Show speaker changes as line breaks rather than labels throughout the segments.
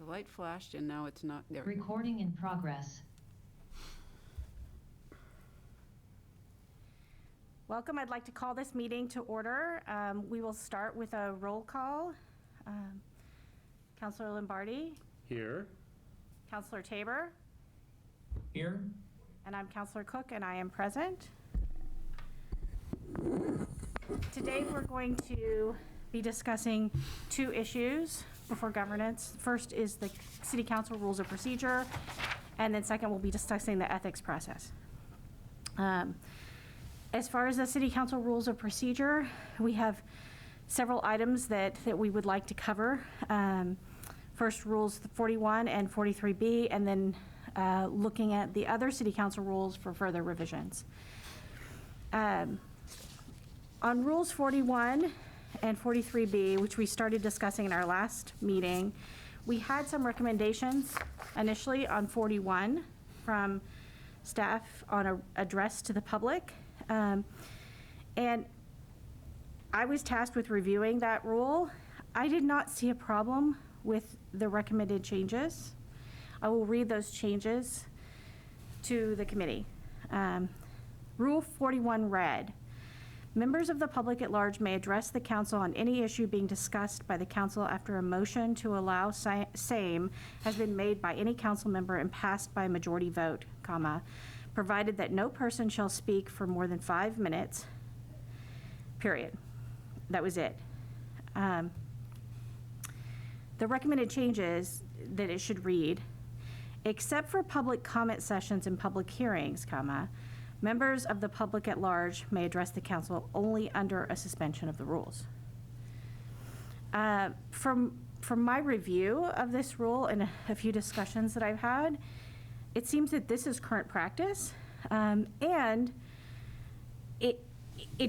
light flashed and now it's not there.
Recording in progress.
Welcome. I'd like to call this meeting to order. We will start with a roll call. Councilor Lombardi,
Here.
Councilor Tabor,
Here.
and I'm Councilor Cook, and I am present. Today, we're going to be discussing two issues before governance. First is the City Council Rules of Procedure, and then second, we'll be discussing the ethics process. As far as the City Council Rules of Procedure, we have several items that we would like to cover. First, Rules 41 and 43B, and then looking at the other City Council rules for further revisions. On Rules 41 and 43B, which we started discussing in our last meeting, we had some recommendations initially on 41 from staff on a address to the public. And I was tasked with reviewing that rule. I did not see a problem with the recommended changes. I will read those changes to the committee. Rule 41 read, members of the public at large may address the council on any issue being discussed by the council after a motion to allow same has been made by any council member and passed by a majority vote, comma, provided that no person shall speak for more than 5 minutes, period. That was it. The recommended changes that it should read, except for public comment sessions and public hearings, comma, members of the public at large may address the council only under a suspension of the rules. From my review of this rule and a few discussions that I've had, it seems that this is current practice, and it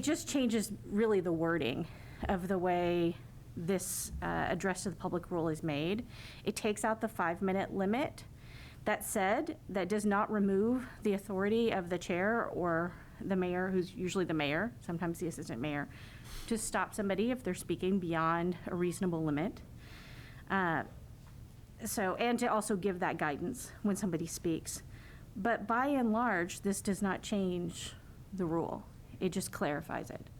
just changes really the wording of the way this address to the public rule is made. It takes out the 5-minute limit. That said, that does not remove the authority of the chair or the mayor, who's usually the mayor, sometimes the assistant mayor, to stop somebody if they're speaking beyond a reasonable limit. And to also give that guidance when somebody speaks. But by and large, this does not change the rule. It just clarifies it,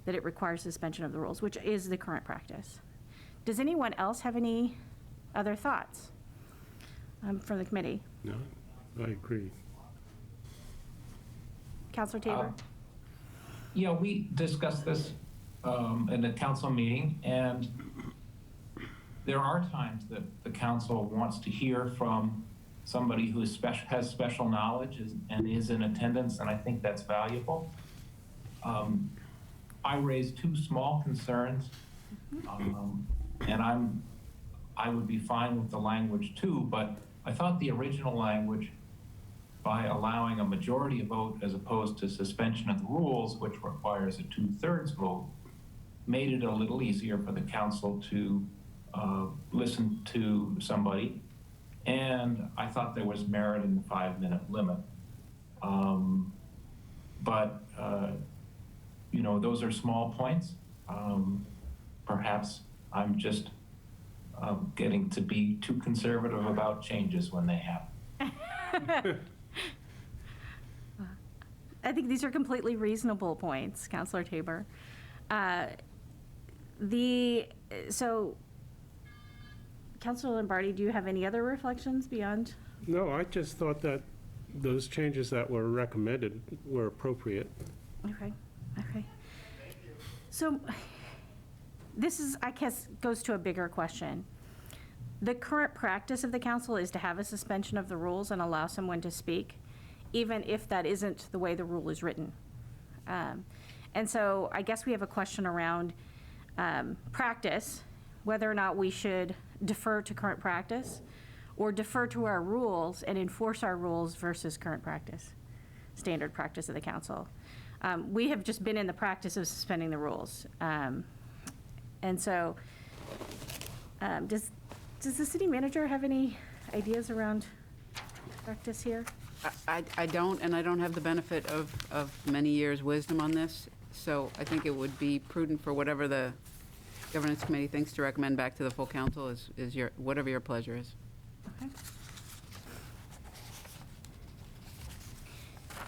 that it requires suspension of the rules, which is the current practice. Does anyone else have any other thoughts from the committee?
No, I agree.
Councilor Tabor?
Yeah, we discussed this in a council meeting, and there are times that the council wants to hear from somebody who is has special knowledge and is in attendance, and I think that's valuable. I raised two small concerns, and I would be fine with the language too, but I thought the original language, by allowing a majority vote as opposed to suspension of the rules, which requires a 2/3 vote, made it a little easier for the council to listen to somebody. And I thought there was merit in the 5-minute limit. You know, those are small points. Perhaps I'm just getting to be too conservative about changes when they happen.
I think these are completely reasonable points, Councilor Tabor. So, Councilor Lombardi, do you have any other reflections beyond?
No, I just thought that those changes that were recommended were appropriate.
Okay. So, this is, I guess, goes to a bigger question. The current practice of the council is to have a suspension of the rules and allow someone to speak, even if that isn't the way the rule is written. And so I guess we have a question around practice, whether or not we should defer to current practice or defer to our rules and enforce our rules versus current practice, standard practice of the council. We have just been in the practice of suspending the rules. And so does the city manager have any ideas around practice here?
I don't, and I don't have the benefit of many years' wisdom on this, so I think it would be prudent for whatever the Governance Committee thinks to recommend back to the full council is your, whatever your pleasure is.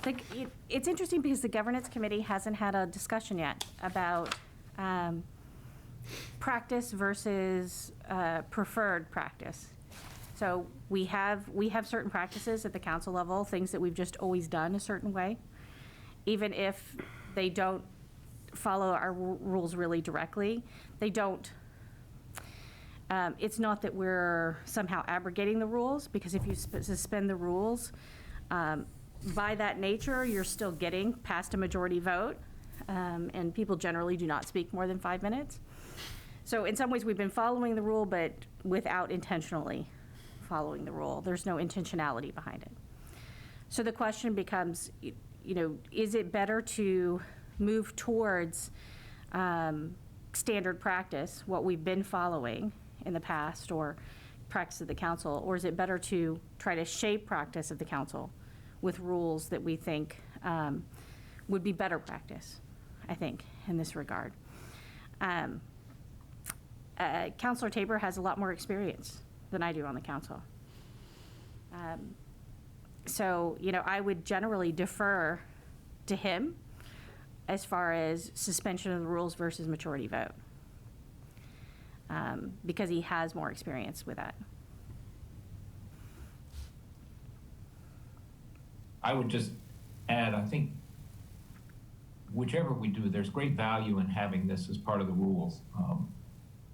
Okay. It's interesting because the Governance Committee hasn't had a discussion yet about practice versus preferred practice. So we have certain practices at the council level, things that we've just always done a certain way, even if they don't follow our rules really directly. They don't. It's not that we're somehow abrogating the rules, because if you suspend the rules, by that nature, you're still getting past a majority vote, and people generally do not speak more than 5 minutes. So in some ways, we've been following the rule, but without intentionally following the rule. There's no intentionality behind it. So the question becomes, is it better to move towards standard practice, what we've been following in the past, or practice of the council, or is it better to try to shape practice of the council with rules that we think would be better practice, I think, in this regard? Councilor Tabor has a lot more experience than I do on the council. So, I would generally defer to him as far as suspension of the rules versus majority vote, because he has more experience with that.
I would just add, I think whichever we do, there's great value in having this as part of the rules.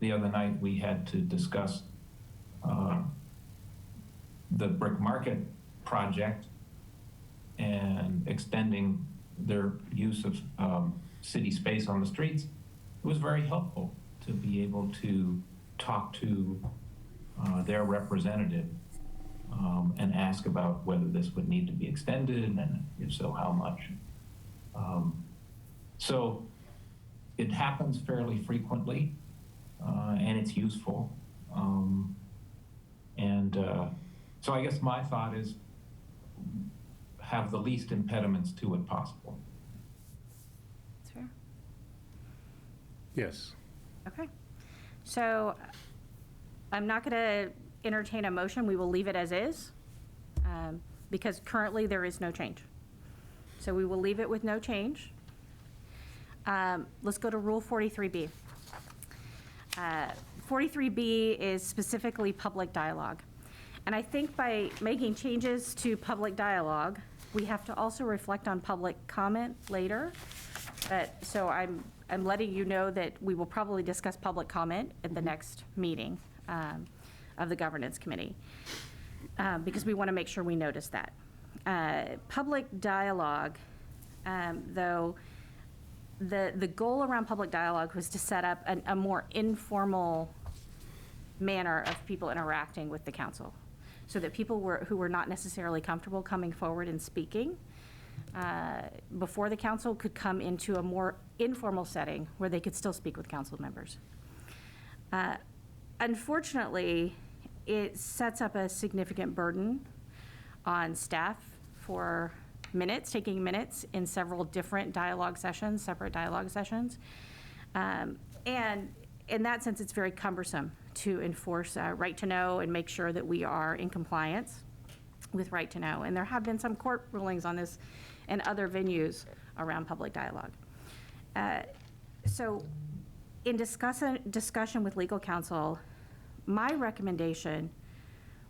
The other night, we had to discuss the Brick Market project and extending their use of city space on the streets. It was very helpful to be able to talk to their representative and ask about whether this would need to be extended, and if so, how much. So it happens fairly frequently, and it's useful. So I guess my thought is have the least impediments to it possible.
That's fair.
Yes.
Okay. So I'm not going to entertain a motion. We will leave it as is, because currently there is no change. So we will leave it with no change. Let's go to Rule 43B. 43B is specifically public dialogue. And I think by making changes to public dialogue, we have to also reflect on public comment later. So I'm letting you know that we will probably discuss public comment at the next meeting of the Governance Committee, because we want to make sure we notice that. Public dialogue, though, the goal around public dialogue was to set up a more informal manner of people interacting with the council, so that people who were not necessarily comfortable coming forward and speaking before the council could come into a more informal setting where they could still speak with council members. Unfortunately, it sets up a significant burden on staff for taking minutes in several different dialogue sessions, separate dialogue sessions. And in that sense, it's very cumbersome to enforce right to know and make sure that we are in compliance with right to know. And there have been some court rulings on this and other venues around public dialogue. So in discussion with legal counsel, my recommendation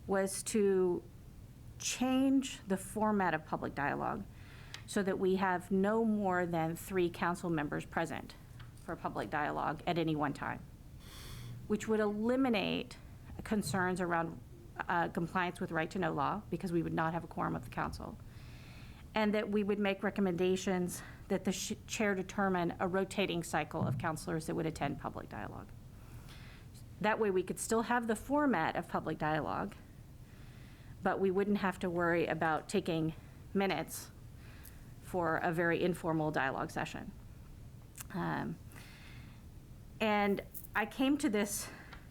was to change the format of public dialogue so that we have no more than 3 council members present for public dialogue at any one time, which would eliminate concerns around compliance with right to know law, because we would not have a quorum of the council, and that we would make recommendations that the chair determine a rotating cycle of counselors that would attend public dialogue. That way we could still have the format of public dialogue, but we wouldn't have to worry about taking minutes for a very informal dialogue session. And I came to this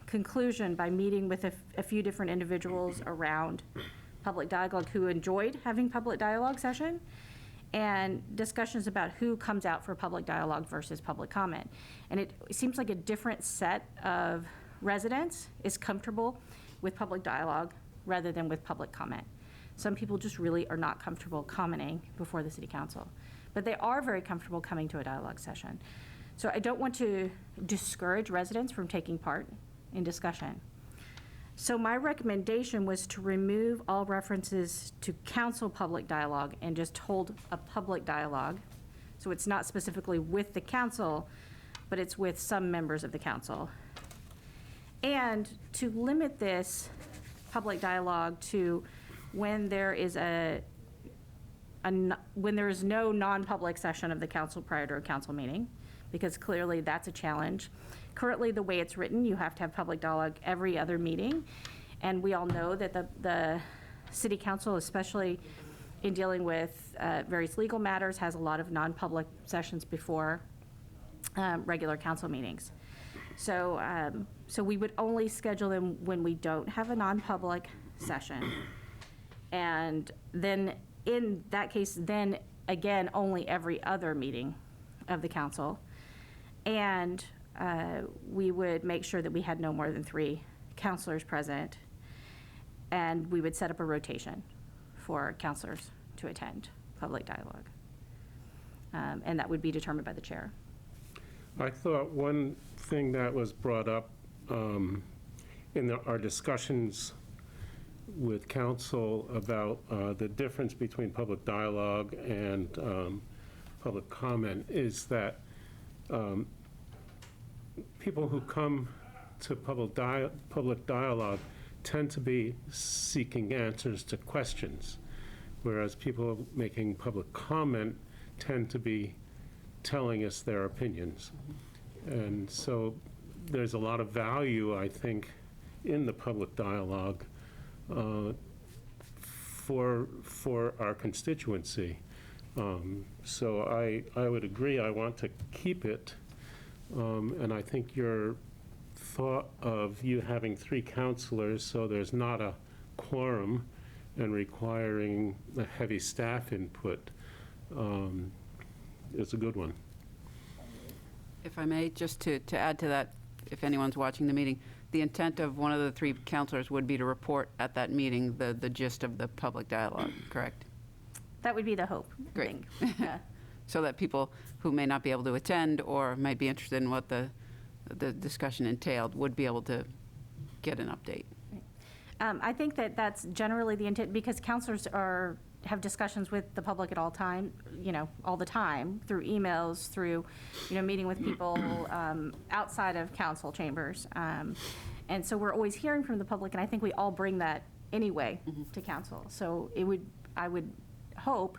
conclusion by meeting with a few different individuals around public dialogue who enjoyed having public dialogue session, and discussions about who comes out for public dialogue versus public comment. And it seems like a different set of residents is comfortable with public dialogue rather than with public comment. Some people just really are not comfortable commenting before the city council, but they are very comfortable coming to a dialogue session. So I don't want to discourage residents from taking part in discussion. So my recommendation was to remove all references to council public dialogue and just hold a public dialogue. So it's not specifically with the council, but it's with some members of the council. And to limit this public dialogue to when there is when there is no non-public session of the council prior to a council meeting, because clearly that's a challenge. Currently, the way it's written, you have to have public dialogue every other meeting, and we all know that the city council, especially in dealing with various legal matters, has a lot of non-public sessions before regular council meetings. So, so we would only schedule them when we don't have a non-public session. And then, in that case, then again, only every other meeting of the council. And we would make sure that we had no more than 3 counselors present. And we would set up a rotation for counselors to attend public dialogue. And that would be determined by the chair.
I thought one thing that was brought up in our discussions with council about the difference between public dialogue and public comment is that people who come to public dialogue tend to be seeking answers to questions, whereas people making public comment tend to be telling us their opinions. And so there's a lot of value, I think, in the public dialogue for our constituency. So I would agree, I want to keep it. And I think your thought of you having 3 counselors, so there's not a quorum and requiring a heavy staff input is a good one.
If I may, just to add to that, if anyone's watching the meeting, the intent of one of the 3 counselors would be to report at that meeting the gist of the public dialogue, correct?
That would be the hope. I
Great.
think. Yeah.
So that people who may not be able to attend or might be interested in what the discussion entailed would be able to get an update.
I think that that's generally the intent, because counselors have discussions with the public at all time, all the time, through emails, through, meeting with people outside of council chambers. And so we're always hearing from the public, and I think we all bring that anyway to council. So I would hope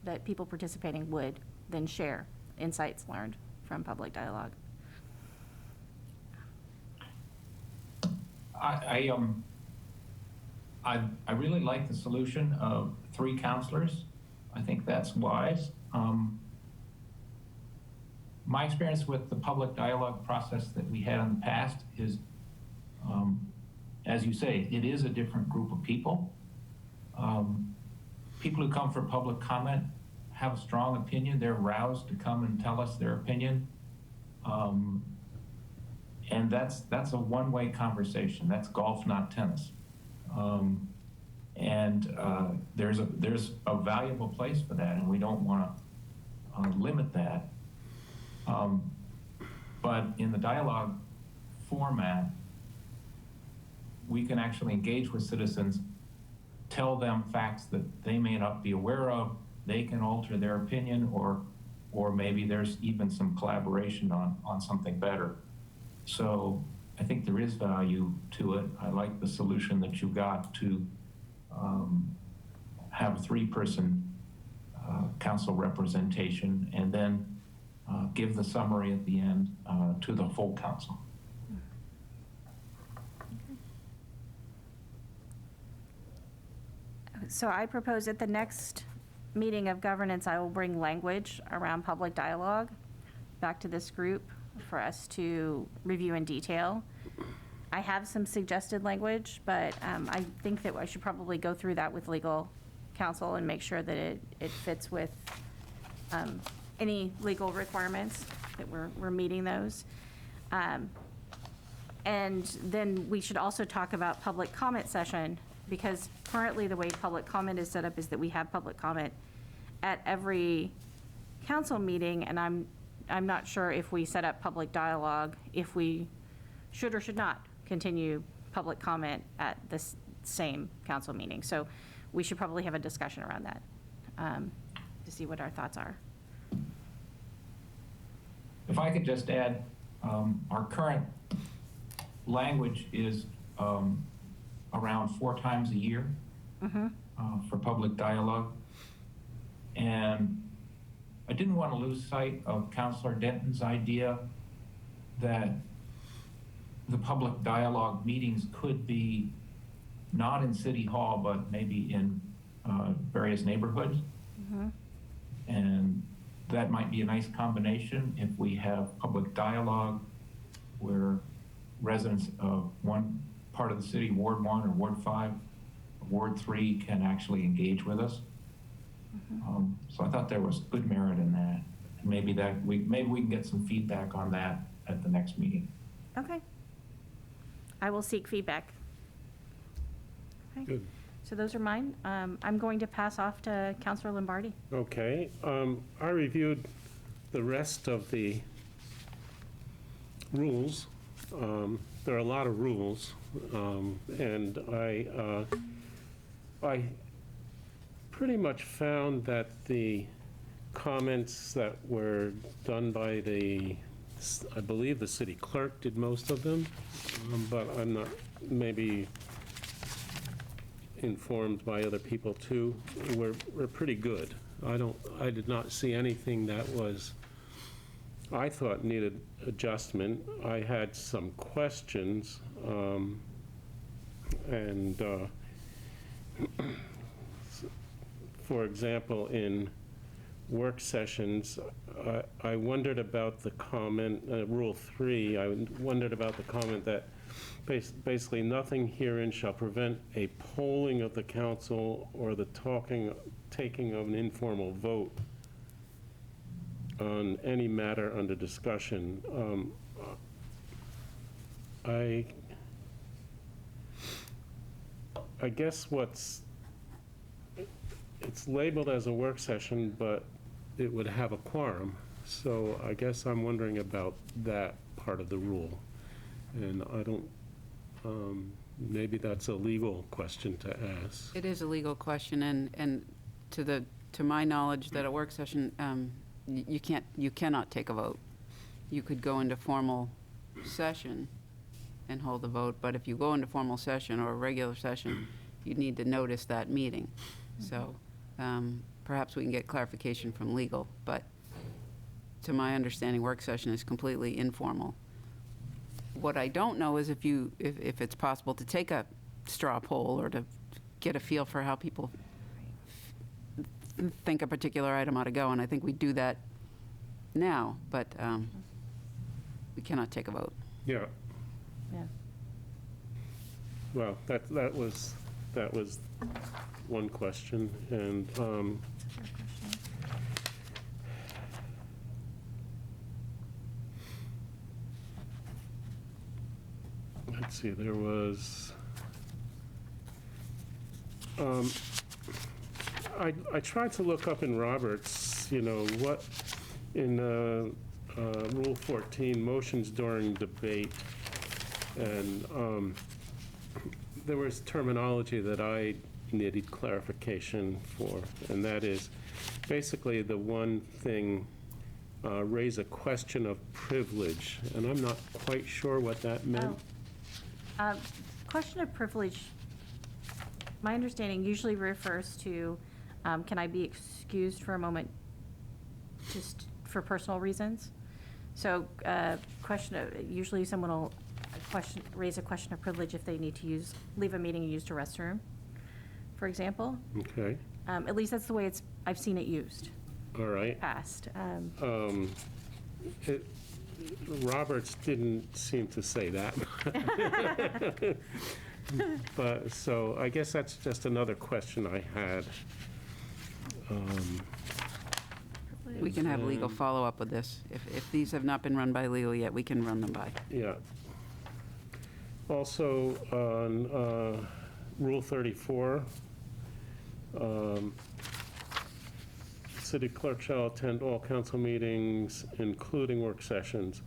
that people participating would then share insights learned from public dialogue.
I really like the solution of 3 counselors. I think that's wise. My experience with the public dialogue process that we had in the past is, as you say, it is a different group of people. People who come for public comment have a strong opinion. They're roused to come and tell us their opinion. And that's a one-way conversation. That's golf, not tennis. There's a valuable place for that, and we don't want to limit that. But in the dialogue format, we can actually engage with citizens, tell them facts that they may not be aware of. They can alter their opinion, or maybe there's even some collaboration on something better. So I think there is value to it. I like the solution that you got to have a 3-person council representation, and then give the summary at the end to the full council.
So I propose at the next meeting of governance, I will bring language around public dialogue back to this group for us to review in detail. I have some suggested language, but I think that I should probably go through that with legal counsel and make sure that it fits with any legal requirements, that we're meeting those. And then we should also talk about public comment session, because currently the way public comment is set up is that we have public comment at every council meeting, and I'm not sure if we set up public dialogue, if we should or should not continue public comment at this same council meeting. So we should probably have a discussion around that, to see what our thoughts are.
If I could just add, our current language is around 4 times a year for public dialogue. And I didn't want to lose sight of Councilor Denton's idea that the public dialogue meetings could be not in City Hall, but maybe in various neighborhoods. And that might be a nice combination if we have public dialogue where residents of one part of the city, Ward 1 or Ward 5, Ward 3, can actually engage with us. So I thought there was good merit in that. And maybe we can get some feedback on that at the next meeting.
Okay. I will seek feedback. Okay.
Good.
So those are mine. I'm going to pass off to Councilor Lombardi.
Okay, I reviewed the rest of the rules. There are a lot of rules, and I pretty much found that the comments that were done by I believe the city clerk did most of them, but I'm not maybe informed by other people too, were pretty good. I did not see anything that I thought needed adjustment. I had some questions, and for example, in work sessions, I wondered about the comment, Rule 3, I wondered about the comment that basically nothing herein shall prevent a polling of the council or the taking of an informal vote on any matter under discussion. I guess it's labeled as a work session, but it would have a quorum. So I guess I'm wondering about that part of the rule. And I don't, maybe that's a legal question to ask.
It is a legal question, and to my knowledge, that a work session, you cannot take a vote. You could go into formal session and hold a vote, but if you go into formal session or a regular session, you need to notice that meeting. So perhaps we can get clarification from legal, but to my understanding, work session is completely informal. What I don't know is if it's possible to take a straw poll or to get a feel for how people think a particular item ought to go, and I think we do that now, but we cannot take a vote.
Yeah,
Yeah.
well, that was one question, and let's see, there was, I tried to look up in Roberts, what, in Rule 14, motions during debate, and there was terminology that I needed clarification for, and that is basically the one thing, raise a question of privilege, and I'm not quite sure what that meant.
Question of privilege, my understanding usually refers to, can I be excused for a moment just for personal reasons? So usually someone will raise a question of privilege if they need to leave a meeting and use the restroom, for example.
Okay,
At least that's the way I've seen it used,
all right.
passed.
Roberts didn't seem to say that. But, so I guess that's just another question I had.
We can have legal
And-
follow-up with this. If these have not been run by legal yet, we can run them by.
Yeah. Also, on Rule 34, city clerk shall attend all council meetings, including work sessions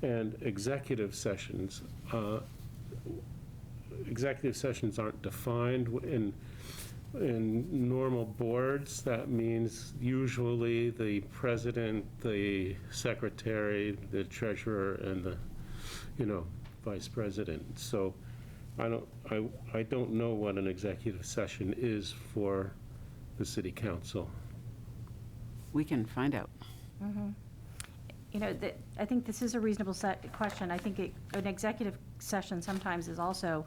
and executive sessions. Executive sessions aren't defined in normal boards. That means usually the president, the secretary, the treasurer, and the, vice president. So I don't know what an executive session is for the city council.
We can find out.
I think this is a reasonable question. I think an executive session sometimes is also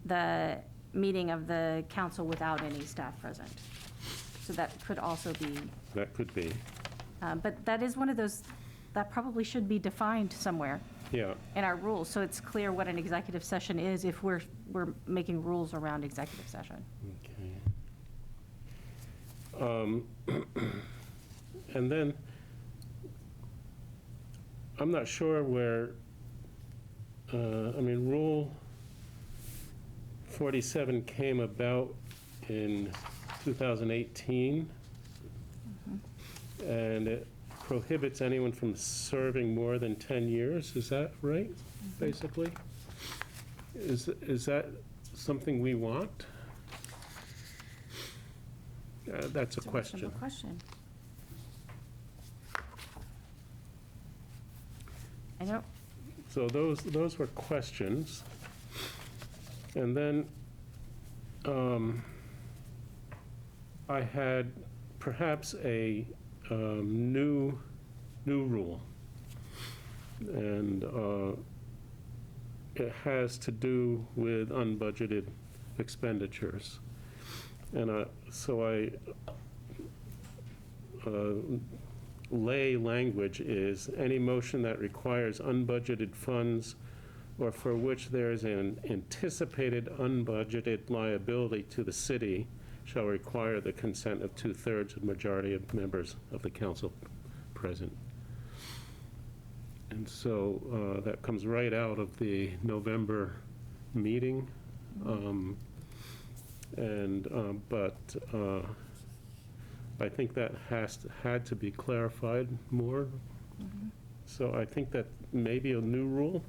the meeting of the council without any staff present. So that could also be,
That could be,
but that is one of those, that probably should be defined somewhere
yeah.
in our rules, so it's clear what an executive session is if we're making rules around executive session.
Okay. And then, I'm not sure where, Rule 47 came about in 2018, and it prohibits anyone from serving more than 10 years, is that right, basically? Is that something we want? That's a
It's
question.
reasonable question. I don't,
So those were questions. And then I had perhaps a new rule. And it has to do with unbudgeted expenditures. And lay language is any motion that requires unbudgeted funds or for which there is an anticipated unbudgeted liability to the city shall require the consent of 2/3 of majority of members of the council present. And so that comes right out of the November meeting. But I think that had to be clarified more. So I think that maybe a new rule.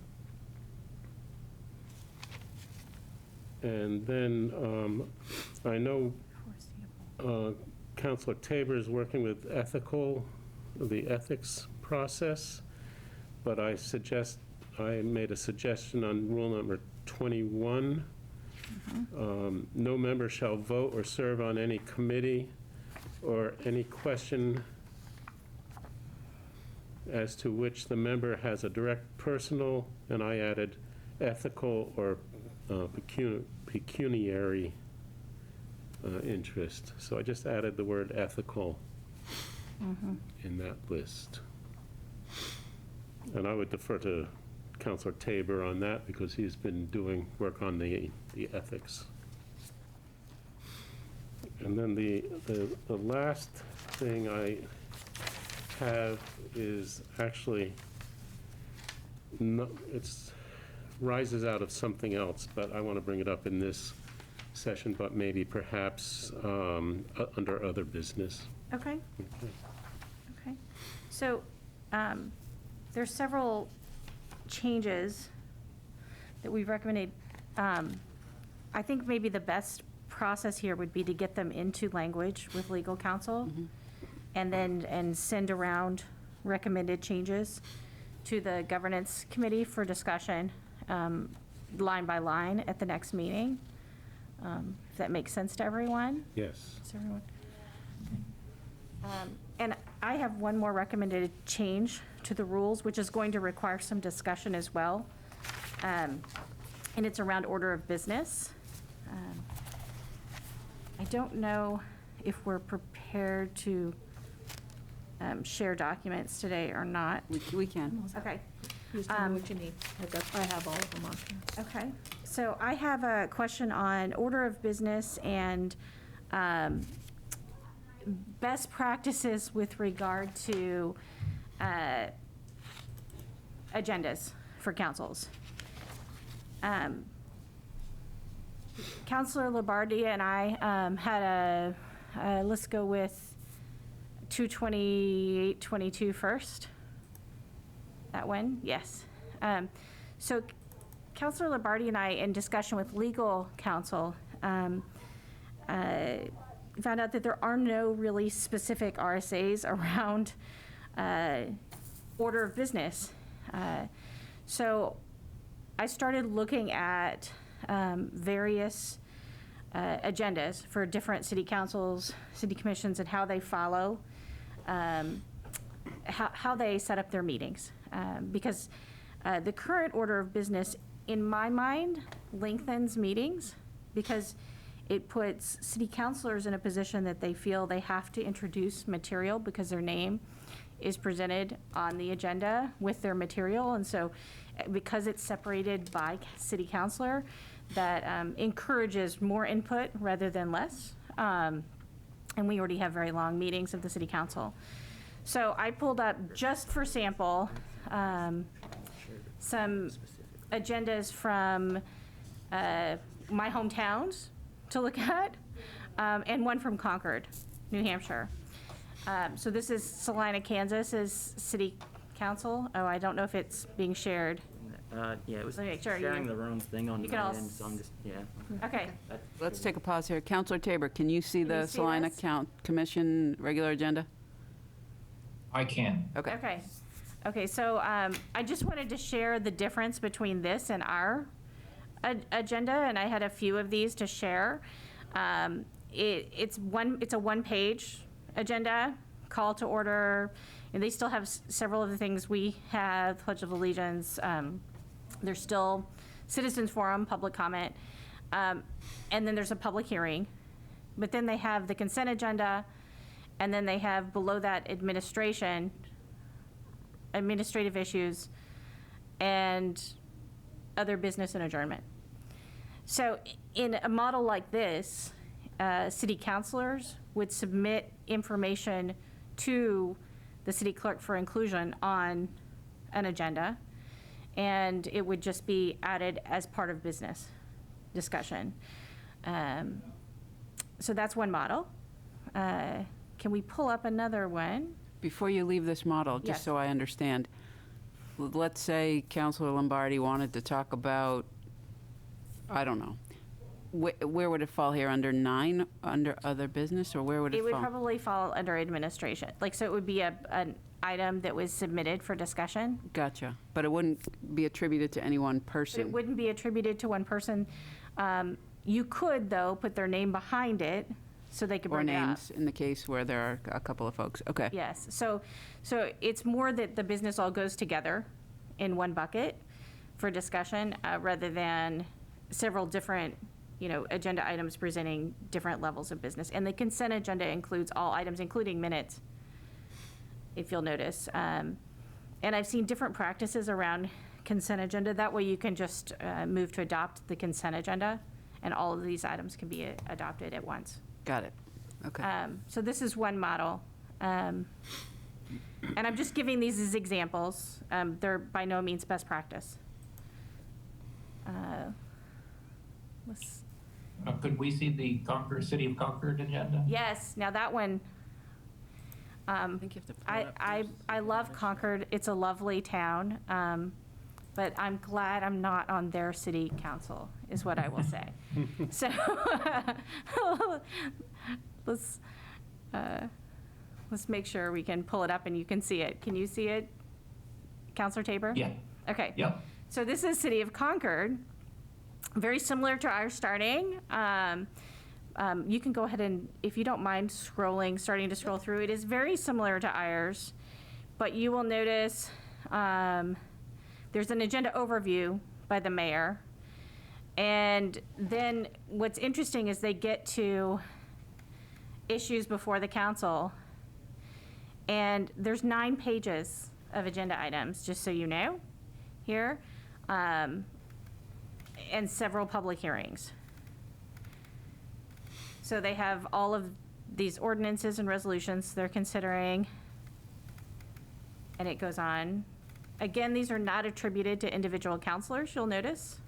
And then I know Councilor Tabor is working with the ethics process, but I made a suggestion on rule number 21. No member shall vote or serve on any committee or any question as to which the member has a direct personal, and I added ethical or pecuniary interest. So I just added the word ethical in that list. And I would defer to Councilor Tabor on that because he's been doing work on the ethics. And then the last thing I have is actually, it's rises out of something else, but I want to bring it up in this session, but maybe perhaps under other business.
okay. Okay. So there's several changes that we've recommended. I think maybe the best process here would be to get them into language with legal counsel and send around recommended changes to the governance committee for discussion, line by line at the next meeting. If that makes sense to everyone?
Yes.
Is everyone? And I have one more recommended change to the rules, which is going to require some discussion as well. And it's around order of business. I don't know if we're prepared to share documents today or not.
We can.
Okay.
Just tell me what you need. I have all of them on here.
Okay, so I have a question on order of business and best practices with regard to agendas for councils. Councilor Labardia and I had let's go with 22822 first. That one, yes. So Councilor Labardia and I, in discussion with legal counsel, found out that there are no really specific RSAs around order of business. So I started looking at various agendas for different city councils, city commissions, and how they follow, how they set up their meetings. Because the current order of business, in my mind, lengthens meetings because it puts city councilors in a position that they feel they have to introduce material because their name is presented on the agenda with their material. And so because it's separated by city councilor, that encourages more input rather than less. And we already have very long meetings of the city council. So I pulled up, just for sample, some agendas from my hometowns to look at, and one from Concord, New Hampshire. So this is Salina, Kansas's city council. Oh, I don't know if it's being shared.
Yeah, it was
Let me make sure
sharing
you-
the room thing on
you can
my
all
end, so I'm just, yeah.
Okay,
Let's take a pause here. Counselor Tabor, can you see
Can you
the
see
Salina
this?
Commission regular agenda?
I can.
Okay.
okay, so I just wanted to share the difference between this and our agenda, and I had a few of these to share. It's a one-page agenda, call to order, and they still have several of the things we have, Pledge of Allegiance. There's still citizens forum, public comment, and then there's a public hearing. But then they have the consent agenda, and then they have below that administrative issues, and other business and adjournment. So in a model like this, city councilors would submit information to the city clerk for inclusion on an agenda, and it would just be added as part of business discussion. So that's one model. Can we pull up another one?
Before you leave this model,
Yes.
just so I understand, let's say Councilor Lombardi wanted to talk about, I don't know, where would it fall here? Under 9, under other business, or where would it
It would
fall?
probably fall under administration. Like, so it would be an item that was submitted for discussion.
Gotcha. But it wouldn't be attributed to any one
But
person?
it wouldn't be attributed to one person. You could, though, put their name behind it so they could
Or
bring it up.
names, in the case where there are a couple of folks. Okay.
Yes, so it's more that the business all goes together in one bucket for discussion, rather than several different, agenda items presenting different levels of business. And the consent agenda includes all items, including minutes, if you'll notice. And I've seen different practices around consent agenda. That way you can just move to adopt the consent agenda, and all of these items can be adopted at once.
Got it. Okay.
So this is one model. And I'm just giving these as examples. They're by no means best practice. Let's-
Could we see the City of Concord agenda?
Yes, now that one,
I think you have to pull it up
I love Concord. It's a lovely town. But I'm glad I'm not on their city council, is what I will say. So, let's make sure we can pull it up and you can see it. Can you see it, Counselor Tabor?
Yeah,
Okay.
yep.
So this is City of Concord, very similar to our starting. You can go ahead and, if you don't mind starting to scroll through, it is very similar to ours, but you will notice there's an agenda overview by the mayor. And then what's interesting is they get to issues before the council. And there's 9 pages of agenda items, just so you know, here, and several public hearings. So they have all of these ordinances and resolutions they're considering, and it goes on. Again, these are not attributed to individual counselors, you'll notice.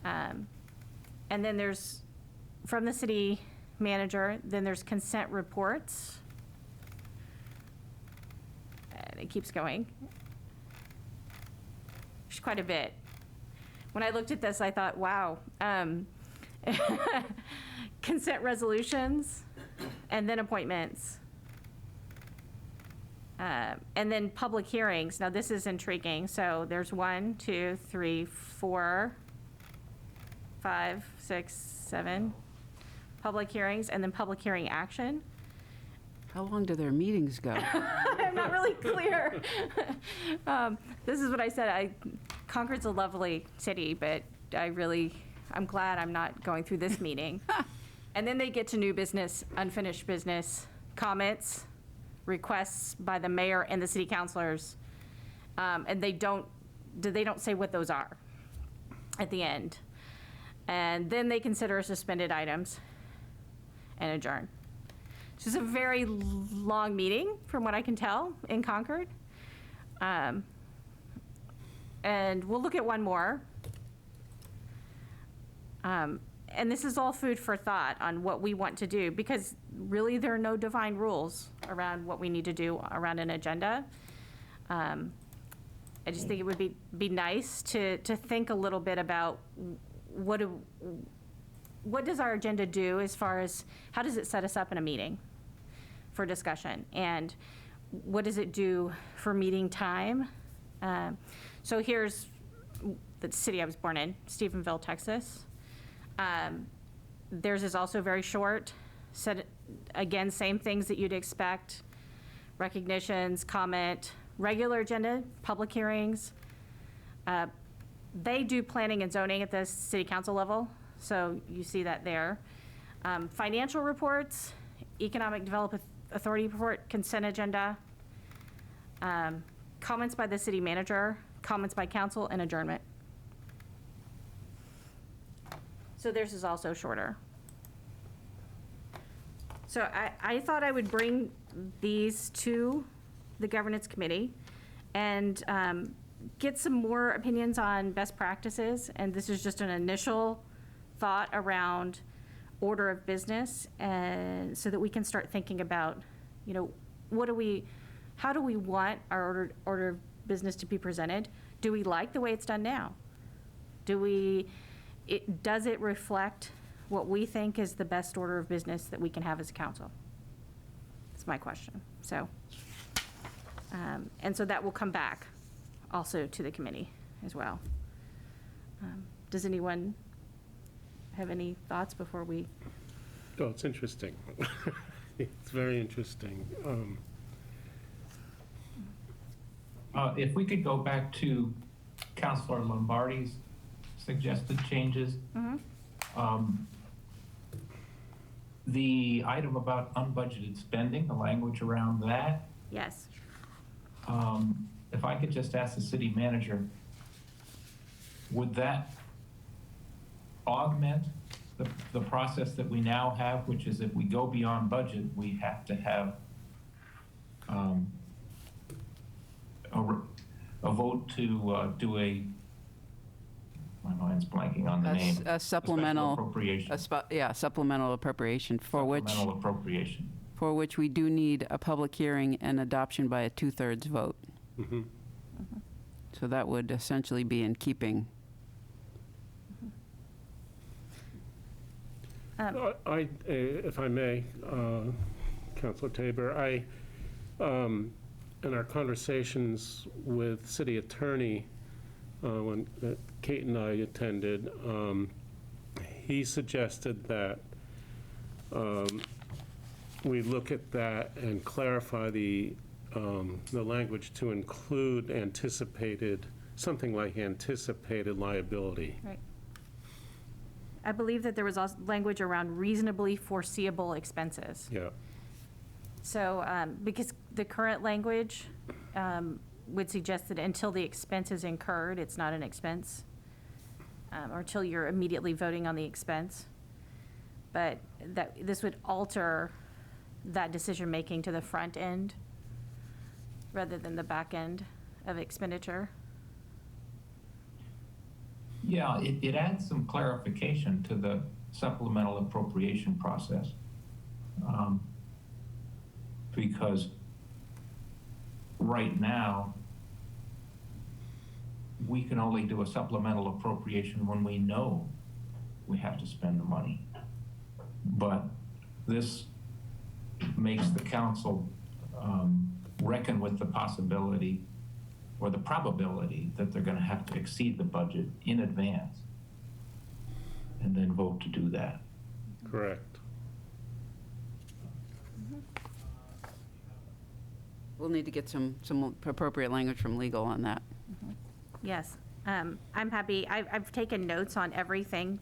And then there's, from the city manager, then there's consent reports. And it keeps going. There's quite a bit. When I looked at this, I thought, wow. Consent resolutions, and then appointments. And then public hearings. Now, this is intriguing. So there's 1, 2, 3, 4, 5, 6, 7 public hearings, and then public hearing action.
How long do their meetings go?
I'm not really clear. This is what I said. Concord's a lovely city, but I'm glad I'm not going through this meeting. And then they get to new business, unfinished business, comments, requests by the mayor and the city councilors. And they don't say what those are at the end. And then they consider suspended items and adjourn. So it's a very long meeting, from what I can tell, in Concord. And we'll look at one more. And this is all food for thought on what we want to do, because really there are no divine rules around what we need to do around an agenda. I just think it would be nice to think a little bit about what does our agenda do as far as how does it set us up in a meeting for discussion, and what does it do for meeting time? So here's the city I was born in, Stephenville, Texas. Theirs is also very short. Said, again, same things that you'd expect. Recognitions, comment, regular agenda, public hearings. They do planning and zoning at the city council level, so you see that there. Financial reports, economic development authority report, consent agenda, comments by the city manager, comments by council, and adjournment. So theirs is also shorter. So I thought I would bring these to the governance committee and get some more opinions on best practices. And this is just an initial thought around order of business, and so that we can start thinking about, how do we want our order of business to be presented? Do we like the way it's done now? Does it reflect what we think is the best order of business that we can have as a council? That's my question. So, and so that will come back also to the committee as well. Does anyone have any thoughts before we?
Oh, it's interesting. It's very interesting.
If we could go back to Councilor Lombardi's suggested changes. The item about unbudgeted spending, the language around that,
Yes.
if I could just ask the city manager, would that augment the process that we now have, which is if we go beyond budget, we have to have a vote to do my mind's blanking on the name.
A supplemental.
Special appropriation.
Supplemental appropriation
Supplemental appropriation.
for which we do need a public hearing and adoption by a 2/3 vote.
Mhm.
So that would essentially be in keeping.
If I may, Councilor Tabor, in our conversations with city attorney, when Kate and I attended, he suggested that we look at that and clarify the language to include something like anticipated liability.
Right. I believe that there was also language around reasonably foreseeable expenses.
Yeah.
So, because the current language would suggest that until the expense is incurred, it's not an expense, or until you're immediately voting on the expense. but that this would alter that decision-making to the front end rather than the back end of expenditure.
Yeah, it adds some clarification to the supplemental appropriation process. Because right now, we can only do a supplemental appropriation when we know we have to spend the money. But this makes the council reckon with the possibility or the probability that they're going to have to exceed the budget in advance and then vote to do that.
Correct.
We'll need to get some appropriate language from legal on that.
Yes, I'm happy, I've taken notes on everything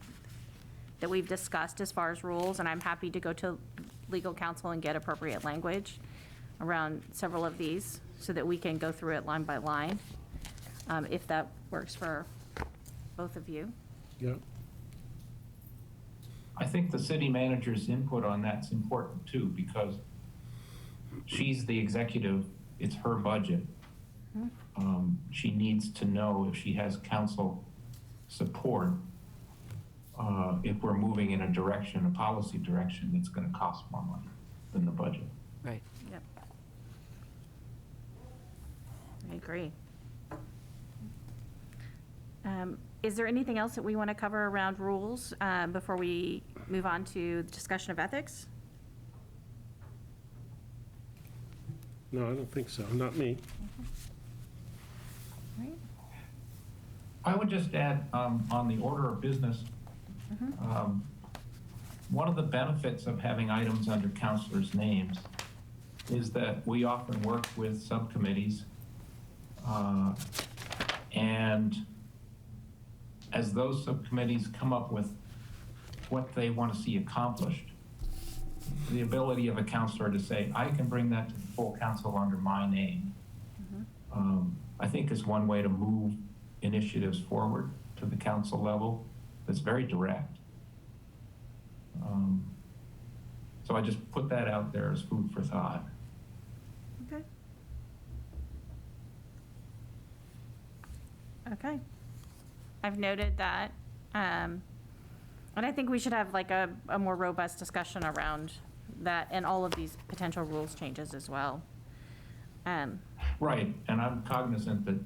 that we've discussed as far as rules, and I'm happy to go to legal counsel and get appropriate language around several of these so that we can go through it line by line, if that works for both of you.
Yeah.
I think the city manager's input on that's important too, because she's the executive, it's her budget. She needs to know if she has council support, if we're moving in a direction, a policy direction that's going to cost more money than the budget.
Right.
Yep. I agree. Is there anything else that we want to cover around rules before we move on to the discussion of ethics?
No, I don't think so. Not me.
Right.
I would just add on the order of business, one of the benefits of having items under counselors' names is that we often work with subcommittees, and as those subcommittees come up with what they want to see accomplished, the ability of a counselor to say, I can bring that to the full council under my name, I think is one way to move initiatives forward to the council level that's very direct. So I just put that out there as food for thought.
Okay. Okay. I've noted that. And I think we should have like a more robust discussion around that and all of these potential rules changes as well.
Right, and I'm cognizant that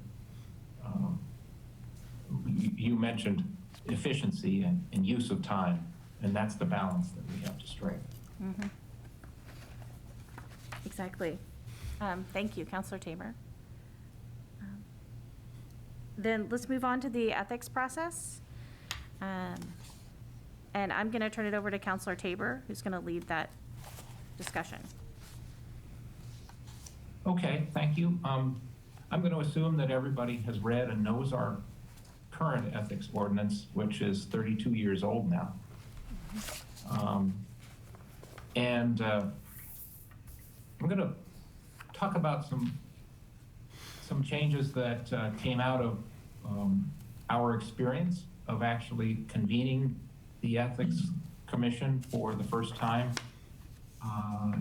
you mentioned efficiency and use of time, and that's the balance that we have to strike.
Mm-hmm. Exactly. Thank you, Councilor Taber. Then let's move on to the ethics process. And I'm going to turn it over to Councilor Taber, who's going to lead that discussion.
Okay, thank you. I'm going to assume that everybody has read and knows our current ethics ordinance, which is 32 years old now. And I'm going to talk about some changes that came out of our experience of actually convening the Ethics Commission for the first time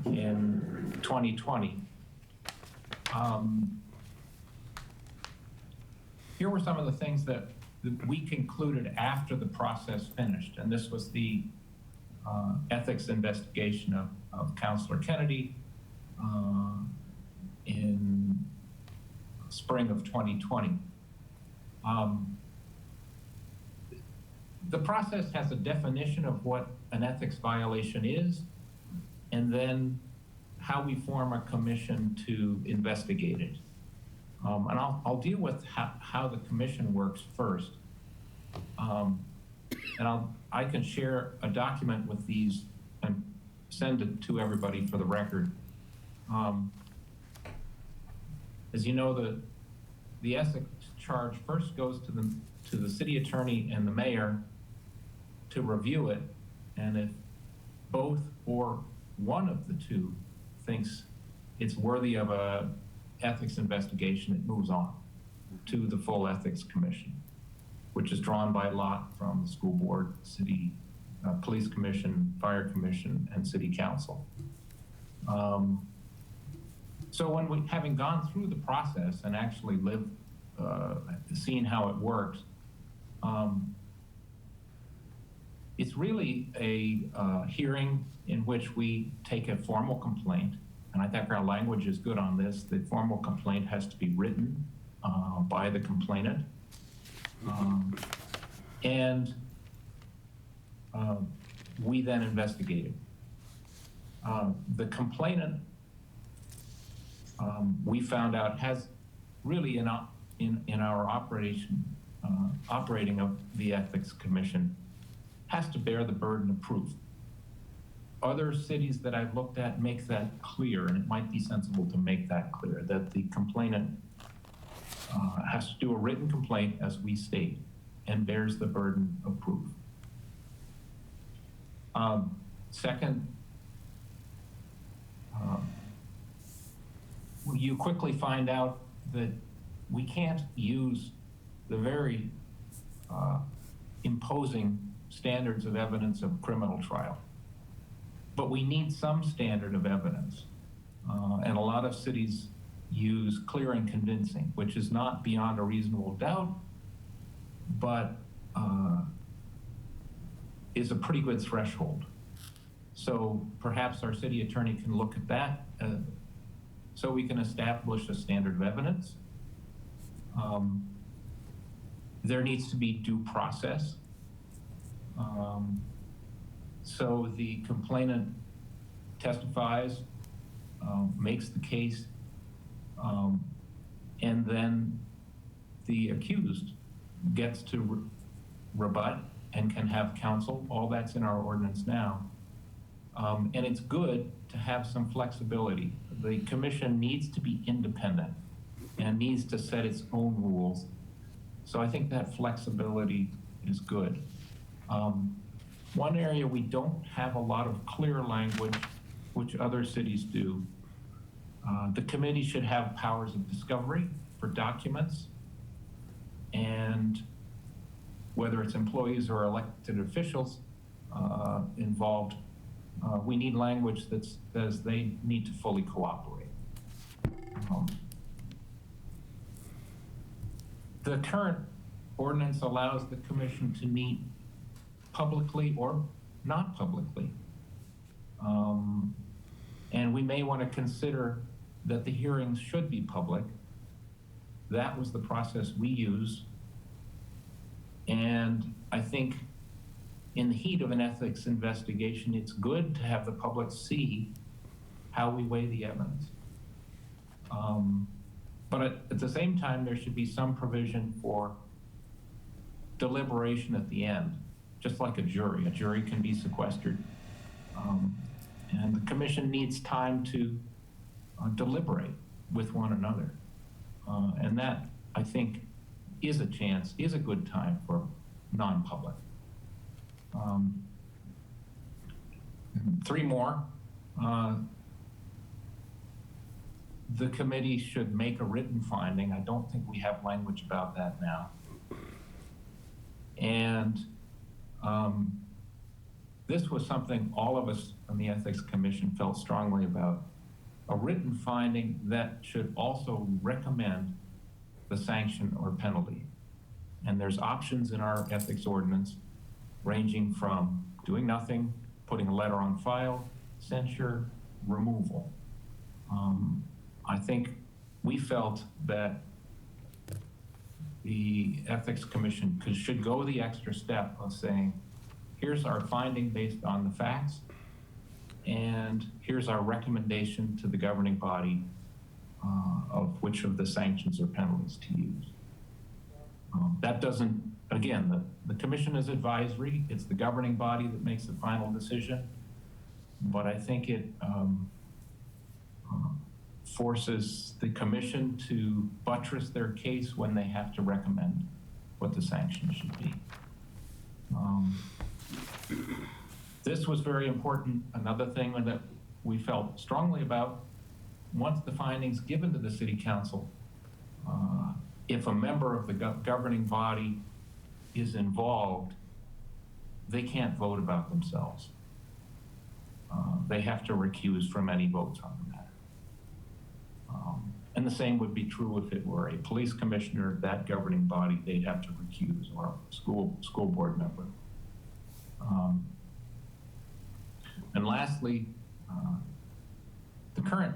in 2020. Here were some of the things that we concluded after the process finished, and this was the ethics investigation of Councilor Kennedy in spring of 2020. The process has a definition of what an ethics violation is, and then how we form a commission to investigate it. And I'll deal with how the commission works first. And I can share a document with these and send it to everybody for the record. As you know, the ethics charge first goes to the city attorney and the mayor to review it, and if both or one of the two thinks it's worthy of a ethics investigation, it moves on to the full ethics commission, which is drawn by lot from the school board, city, police commission, fire commission, and city council. So when we, having gone through the process and actually lived, seen how it works, it's really a hearing in which we take a formal complaint, and I think our language is good on this. The formal complaint has to be written by the complainant. And we then investigate it. The complainant, we found out, has really in our operating of the Ethics Commission, has to bear the burden of proof. Other cities that I've looked at make that clear, and it might be sensible to make that clear, that the complainant has to do a written complaint, as we state, and bears the burden of proof. Second, you quickly find out that we can't use the very imposing standards of evidence of criminal trial, but we need some standard of evidence. And a lot of cities use clear and convincing, which is not beyond a reasonable doubt, but is a pretty good threshold. So perhaps our city attorney can look at that so we can establish a standard of evidence. There needs to be due process. So the complainant testifies, makes the case, and then the accused gets to rebut and can have counsel. All that's in our ordinance now. And it's good to have some flexibility. The commission needs to be independent and needs to set its own rules. So I think that flexibility is good. One area we don't have a lot of clear language, which other cities do, the committee should have powers of discovery for documents, and whether it's employees or elected officials involved, we need language that says they need to fully cooperate. The current ordinance allows the commission to meet publicly or not publicly. And we may want to consider that the hearings should be public. That was the process we use. And I think in the heat of an ethics investigation, it's good to have the public see how we weigh the evidence. But at the same time, there should be some provision for deliberation at the end, just like a jury. A jury can be sequestered. And the commission needs time to deliberate with one another. And that, I think, is a good time for non-public. Three more. The committee should make a written finding. I don't think we have language about that now. And this was something all of us on the Ethics Commission felt strongly about. A written finding that should also recommend the sanction or penalty. And there's options in our ethics ordinance ranging from doing nothing, putting a letter on file, censure, removal. I think we felt that the Ethics Commission should go the extra step of saying, here's our finding based on the facts, and here's our recommendation to the governing body of which of the sanctions or penalties to use. That doesn't, again, the commission is advisory. It's the governing body that makes the final decision. But I think it forces the commission to buttress their case when they have to recommend what the sanctions should be. This was very important. Another thing that we felt strongly about, once the findings given to the city council, if a member of the governing body is involved, they can't vote about themselves. They have to recuse from any votes on the matter. And the same would be true if it were a police commissioner, that governing body, they'd have to recuse, or a school board member. And lastly, the current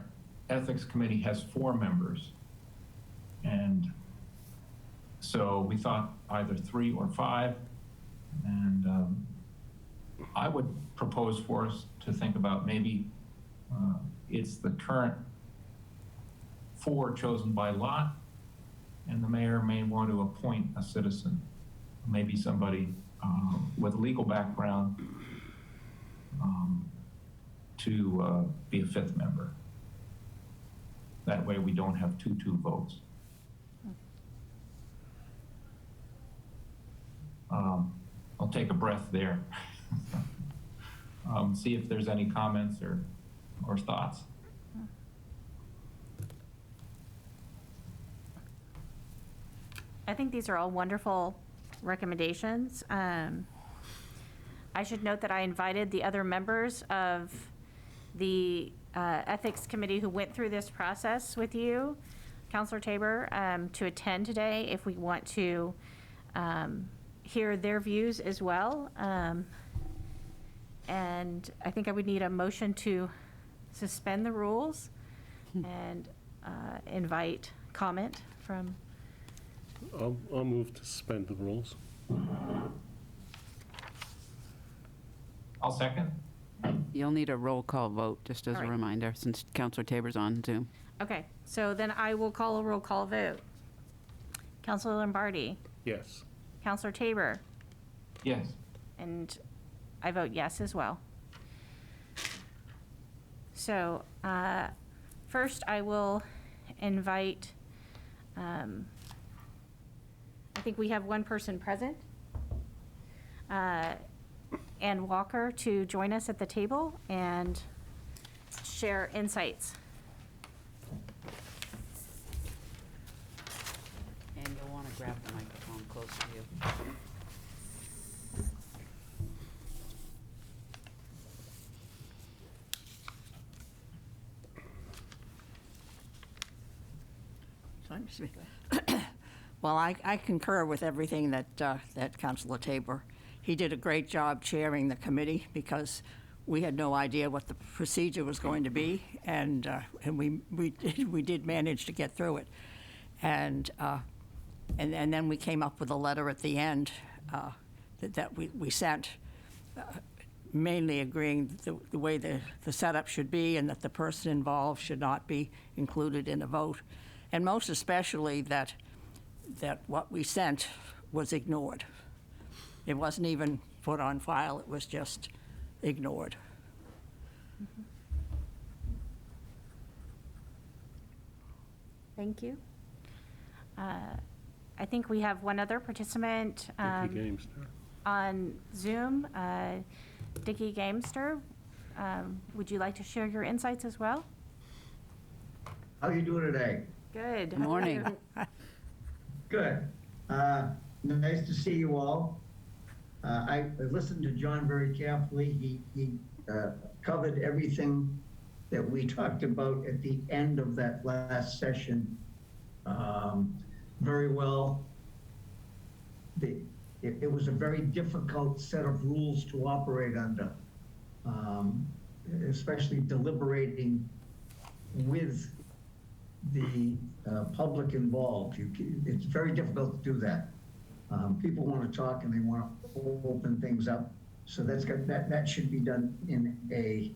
ethics committee has 4 members. And so we thought either 3 or 5. And I would propose for us to think about maybe it's the current 4 chosen by lot, and the mayor may want to appoint a citizen, maybe somebody with legal background to be a 5th member. That way we don't have 2-2 votes. I'll take a breath there. See if there's any comments or thoughts.
I think these are all wonderful recommendations. I should note that I invited the other members of the Ethics Committee who went through this process with you, Counselor Tabor, to attend today if we want to hear their views as well. And I think I would need a motion to suspend the rules and invite comment from.
I'll move to suspend the rules.
I'll second.
You'll need a roll call vote, just as
All
a
right.
reminder, since Counselor Tabor's on Zoom.
Okay, so then I will call a roll call vote. Counselor Lombardi,
Yes.
Counselor Tabor,
Yes.
and I vote yes as well. So first I will invite, I think we have one person present, Ann Walker, to join us at the table and share insights.
And you'll want to grab the microphone close to you.
Well, I concur with everything that Councilor Tabor. He did a great job chairing the committee because we had no idea what the procedure was going to be, and we did manage to get through it, and then we came up with a letter at the end that we sent, mainly agreeing the way the setup should be, and that the person involved should not be included in a vote, and most especially that what we sent was ignored. It wasn't even put on file, it was just ignored.
Thank you. I think we have one other participant
Dickie Gamester.
on Zoom, Dickie Gamester. Would you like to share your insights as well?
How you doing today?
Good.
Good morning.
Good. Nice to see you all. I listened to John very carefully. He covered everything that we talked about at the end of that last session very well. It was a very difficult set of rules to operate under, especially deliberating with the public involved. It's very difficult to do that. People want to talk and they want to open things up. So that should be done in a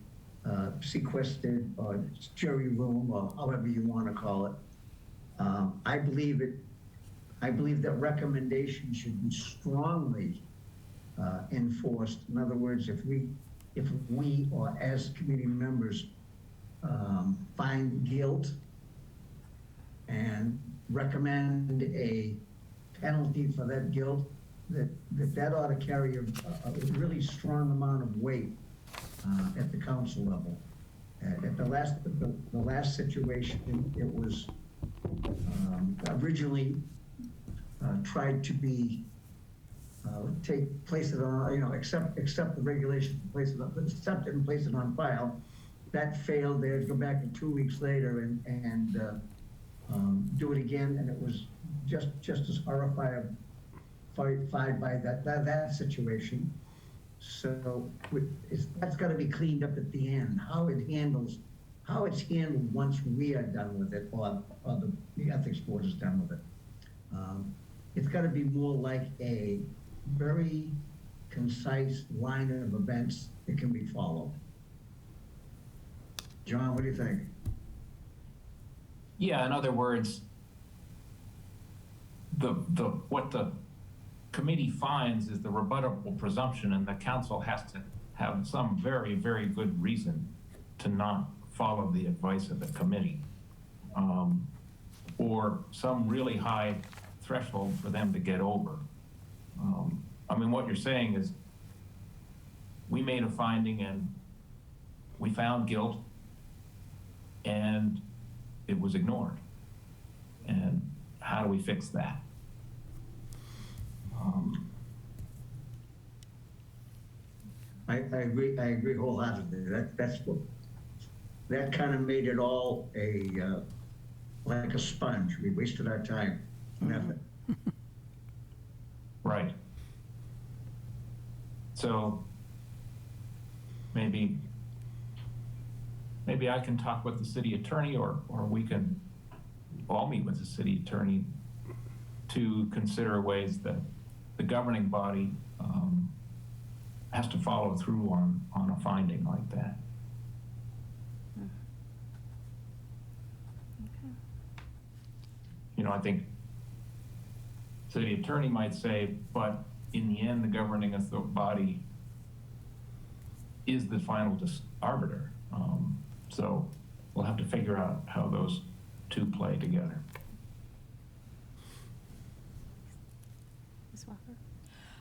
sequestered or jury room, or however you want to call it. I believe that recommendations should be strongly enforced. In other words, if we or as committee members find guilt and recommend a penalty for that guilt, that ought to carry a really strong amount of weight at the council level. At the last situation, it was originally tried to be place it on, accept the regulation, accept it and place it on file. That failed. They had to go back 2 weeks later and do it again, and it was just as horrified by that situation. So that's got to be cleaned up at the end. How it's handled once we are done with it, or the ethics board is done with it. It's got to be more like a very concise line of events that can be followed. John, what do you think?
Yeah, in other words, what the committee finds is the rebuttable presumption, and the council has to have some very, very good reason to not follow the advice of the committee, or some really high threshold for them to get over. I mean, what you're saying is we made a finding and we found guilt and it was ignored. And how do we fix that?
I agree wholeheartedly. That kind of made it all like a sponge. We wasted our time and effort.
Right. So maybe I can talk with the city attorney, or we can all meet with the city attorney to consider ways that the governing body has to follow through on a finding like that. You know, I think city attorney might say, but in the end, the governing body is the final arbiter. So we'll have to figure out how those two play together.
Ms. Walker?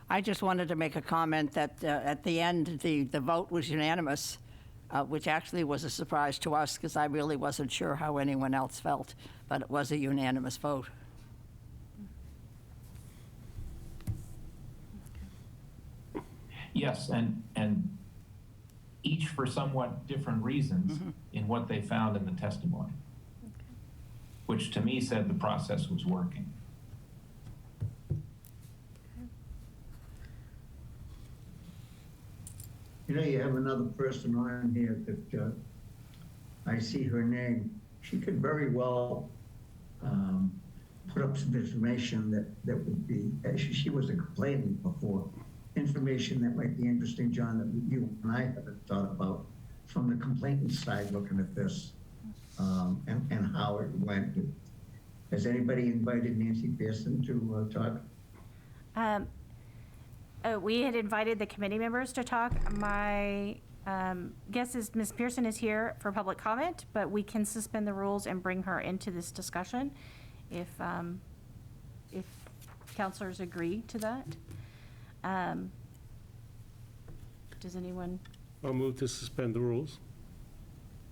I just wanted to make a comment that at the end, the vote was unanimous, which actually was a surprise to us because I really wasn't sure how anyone else felt, but it was a unanimous vote.
Yes, and each for somewhat different reasons in what they found in the testimony, which to me said the process was working.
You have another person on here that I see her name. She could very well put up some information that would be, she was a complainant before, information that might be interesting, John, that you and I haven't thought about from the complainant side looking at this and how it went. Has anybody invited Nancy Pearson to talk?
We had invited the committee members to talk. My guess is Ms. Pearson is here for public comment, but we can suspend the rules and bring her into this discussion if counselors agree to that. Does anyone?
I'll move to suspend the rules.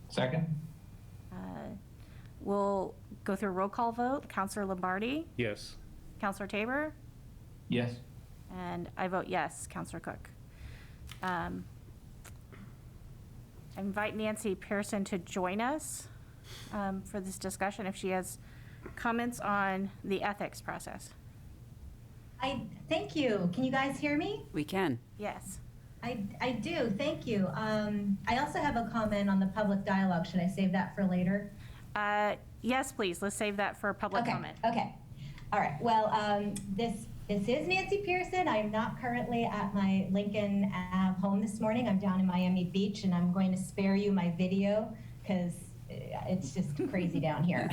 Second?
We'll go through a roll call vote. Counselor Lombardi,
Yes.
Counselor Tabor,
Yes.
and I vote yes, Counselor Cook. I invite Nancy Pearson to join us for this discussion if she has comments on the ethics process.
Thank you. Can you guys hear me?
We can.
Yes.
I do. Thank you. I also have a comment on the public dialogue. Should I save that for later?
Yes, please. Let's save that for public comment.
Okay. All right. Well, this is Nancy Pearson. I'm not currently at my Lincoln Ave home this morning. I'm down in Miami Beach, and I'm going to spare you my video because it's just crazy down here.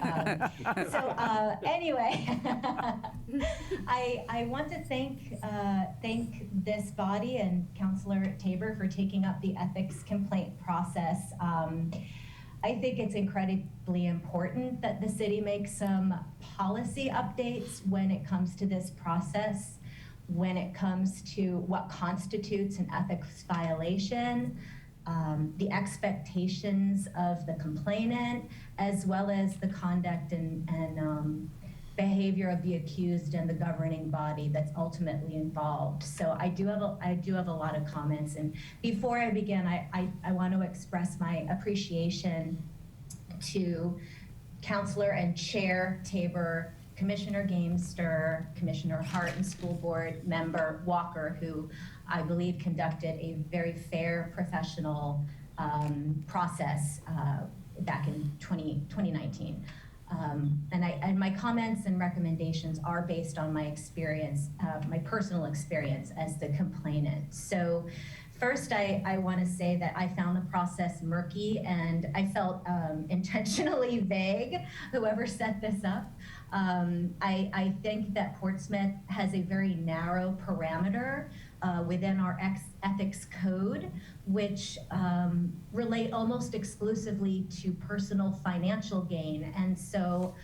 Anyway, I want to thank this body and Councilor Tabor for taking up the ethics complaint process. I think it's incredibly important that the city makes some policy updates when it comes to this process, when it comes to what constitutes an ethics violation, the expectations of the complainant, as well as the conduct and behavior of the accused and the governing body that's ultimately involved. So I do have a lot of comments. And before I begin, I want to express my appreciation to Counselor and Chair Tabor, Commissioner Gamester, Commissioner Hart, and School Board Member Walker, who I believe conducted a very fair, professional process back in 2019. And my comments and recommendations are based on my experience, my personal experience as the complainant. So first, I want to say that I found the process murky, and I felt intentionally vague, whoever set this up. I think that Portsmouth has a very narrow parameter within our ethics code, which relate almost exclusively to personal financial gain. And so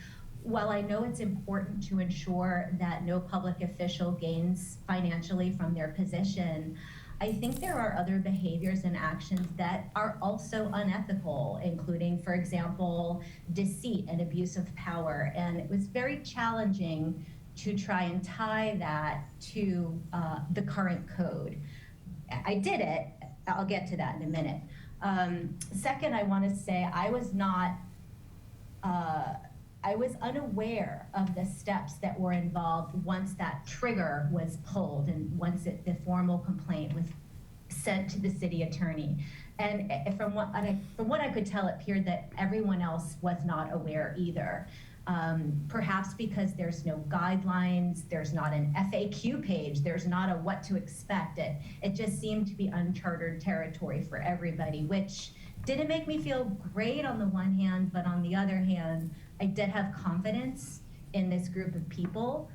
while I know it's important to ensure that no public official gains financially from their position, I think there are other behaviors and actions that are also unethical, including, for example, deceit and abuse of power. And it was very challenging to try and tie that to the current code. I did it. I'll get to that in a minute. Second, I want to say I was unaware of the steps that were involved once that trigger was pulled and once the formal complaint was sent to the city attorney. And from what I could tell, it appeared that everyone else was not aware either. Perhaps because there's no guidelines, there's not an FAQ page, there's not a what to expect. It just seemed to be uncharted territory for everybody, which didn't make me feel great on the one hand, but on the other hand, I did have confidence in this group of people.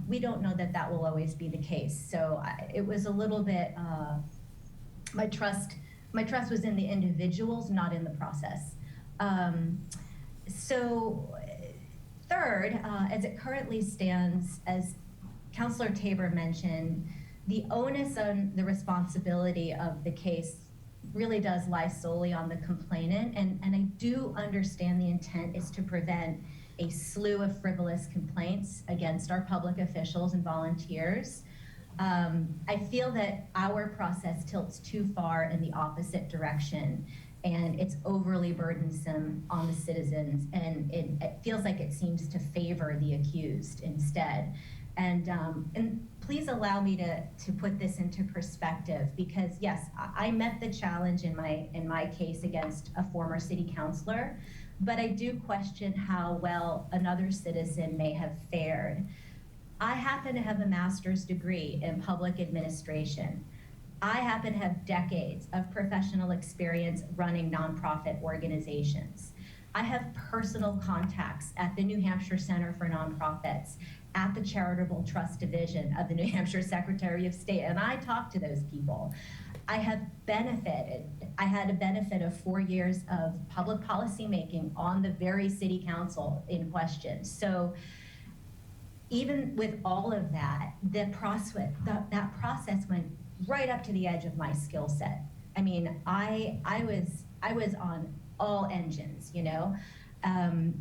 We don't know that that will always be the case. So it was a little bit, my trust was in the individuals, not in the process. So third, as it currently stands, as Counselor Tabor mentioned, the onus on the responsibility of the case really does lie solely on the complainant. And I do understand the intent is to prevent a slew of frivolous complaints against our public officials and volunteers. I feel that our process tilts too far in the opposite direction, and it's overly burdensome on the citizens, and it feels like it seems to favor the accused instead. And please allow me to put this into perspective, because yes, I met the challenge in my case against a former city councilor, but I do question how well another citizen may have fared. I happen to have a master's degree in public administration. I happen to have decades of professional experience running nonprofit organizations. I have personal contacts at the New Hampshire Center for Nonprofits, at the Charitable Trust Division of the New Hampshire Secretary of State, and I talk to those people. I had a benefit of 4 years of public policy making on the very city council in question. So even with all of that, that process went right up to the edge of my skill set. I mean, I was on all engines, you know? And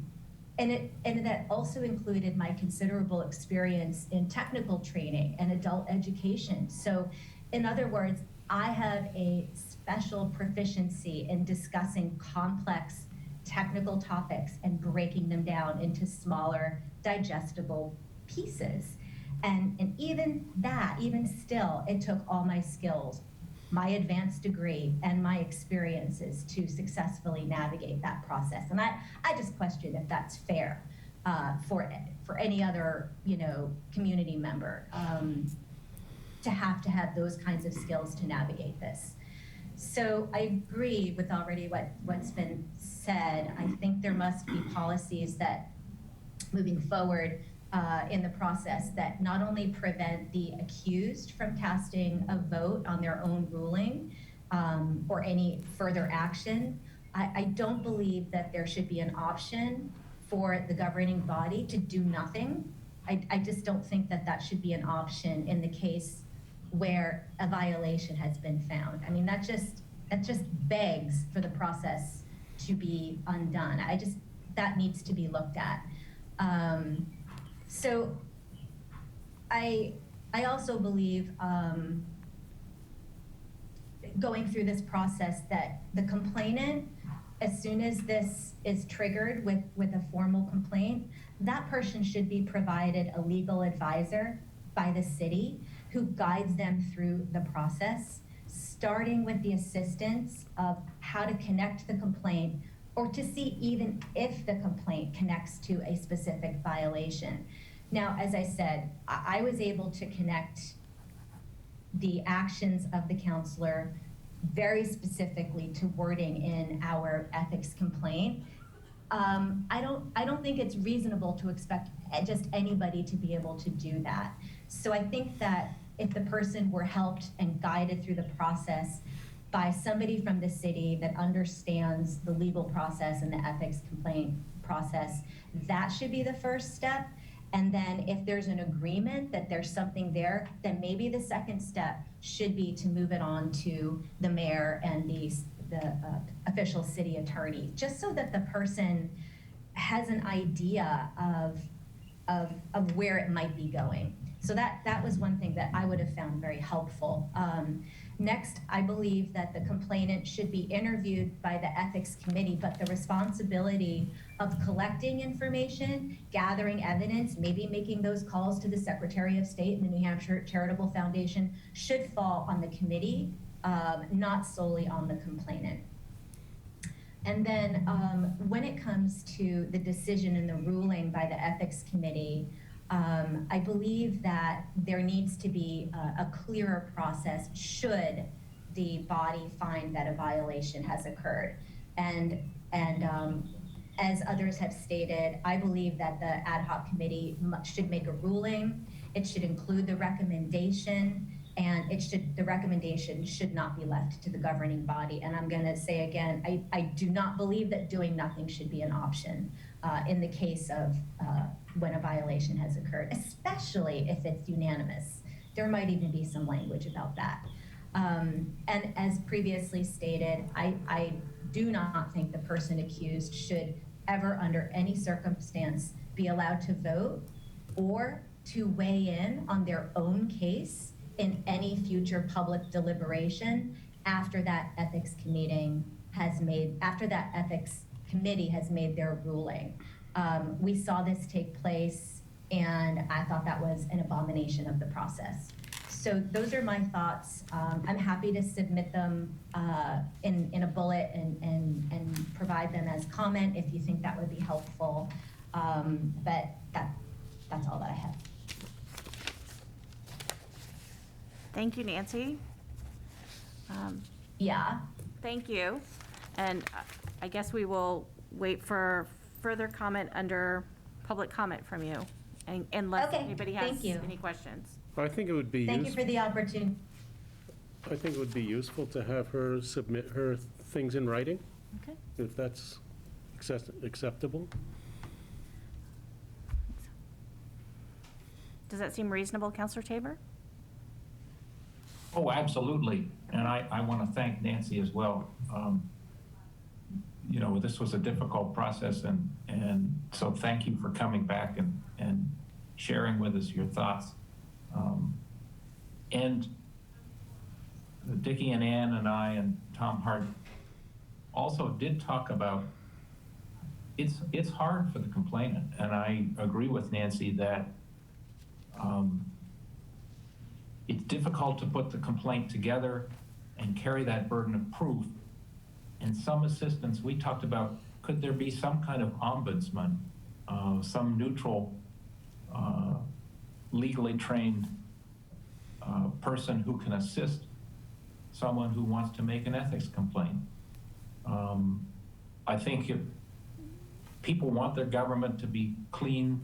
that also included my considerable experience in technical training and adult education. So in other words, I have a special proficiency in discussing complex technical topics and breaking them down into smaller, digestible pieces. And even still, it took all my skills, my advanced degree, and my experiences to successfully navigate that process. And I just question if that's fair for any other, community member to have those kinds of skills to navigate this. So I agree with already what's been said. I think there must be policies that, moving forward, in the process, that not only prevent the accused from casting a vote on their own ruling or any further action. I don't believe that there should be an option for the governing body to do nothing. I just don't think that that should be an option in the case where a violation has been found. I mean, that just begs for the process to be undone. That needs to be looked at. So I also believe, going through this process, that the complainant, as soon as this is triggered with a formal complaint, that person should be provided a legal advisor by the city who guides them through the process, starting with the assistance of how to connect the complaint, or to see even if the complaint connects to a specific violation. Now, as I said, I was able to connect the actions of the counselor very specifically to wording in our ethics complaint. I don't think it's reasonable to expect just anybody to be able to do that. So I think that if the person were helped and guided through the process by somebody from the city that understands the legal process and the ethics complaint process, that should be the first step. And then if there's an agreement that there's something there, then maybe the second step should be to move it on to the mayor and the official city attorney, just so that the person has an idea of where it might be going. So that was one thing that I would have found very helpful. Next, I believe that the complainant should be interviewed by the ethics committee, but the responsibility of collecting information, gathering evidence, maybe making those calls to the Secretary of State and the New Hampshire Charitable Foundation should fall on the committee, not solely on the complainant. And then when it comes to the decision and the ruling by the ethics committee, I believe that there needs to be a clearer process should the body find that a violation has occurred. And as others have stated, I believe that the ad hoc committee should make a ruling. It should include the recommendation, and the recommendation should not be left to the governing body. And I'm gonna say again, I do not believe that doing nothing should be an option in the case of when a violation has occurred, especially if it's unanimous. There might even be some language about that. And as previously stated, I do not think the person accused should ever, under any circumstance, be allowed to vote or to weigh in on their own case in any future public deliberation after that ethics committee has made their ruling. We saw this take place, and I thought that was an abomination of the process. So those are my thoughts. I'm happy to submit them in a bullet and provide them as comment if you think that would be helpful. But that's all that I have.
Thank you, Nancy.
Yeah.
Thank you. And I guess we will wait for further comment under public comment from you, unless
Okay,
anybody has
thank you.
any questions.
I think it would be
Thank you for the opportunity.
I think it would be useful to have her submit her things in writing,
Okay.
if that's acceptable.
Does that seem reasonable, Counselor Tabor?
Oh, absolutely. And I want to thank Nancy as well. You know, this was a difficult process, and so thank you for coming back and sharing with us your thoughts. And Dickie and Ann and I and Tom Hart also did talk about it's hard for the complainant, and I agree with Nancy that it's difficult to put the complaint together and carry that burden of proof. And some assistance, we talked about, could there be some kind of ombudsman, some neutral, legally trained person who can assist someone who wants to make an ethics complaint. I think if people want their government to be clean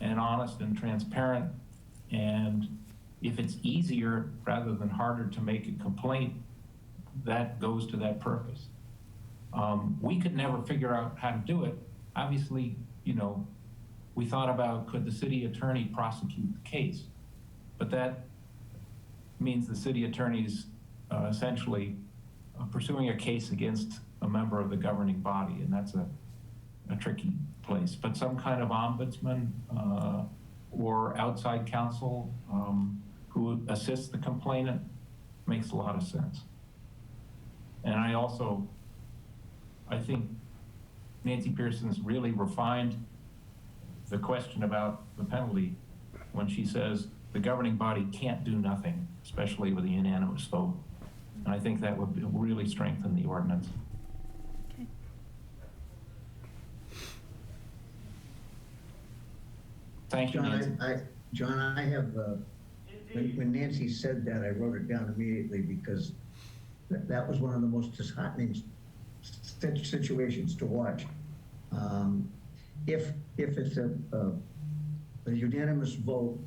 and honest and transparent, and if it's easier rather than harder to make a complaint, that goes to that purpose. We could never figure out how to do it. Obviously, you know, we thought about, could the city attorney prosecute the case? But that means the city attorney's essentially pursuing a case against a member of the governing body, and that's a tricky place. But some kind of ombudsman or outside counsel who assists the complainant makes a lot of sense. And I think Nancy Pearson's really refined the question about the penalty when she says the governing body can't do nothing, especially with a unanimous vote. And I think that would really strengthen the ordinance.
Okay.
Thank you, Nancy.
John, I have, when Nancy said that, I wrote it down immediately because that was one of the most disheartening situations to watch. If it's a unanimous vote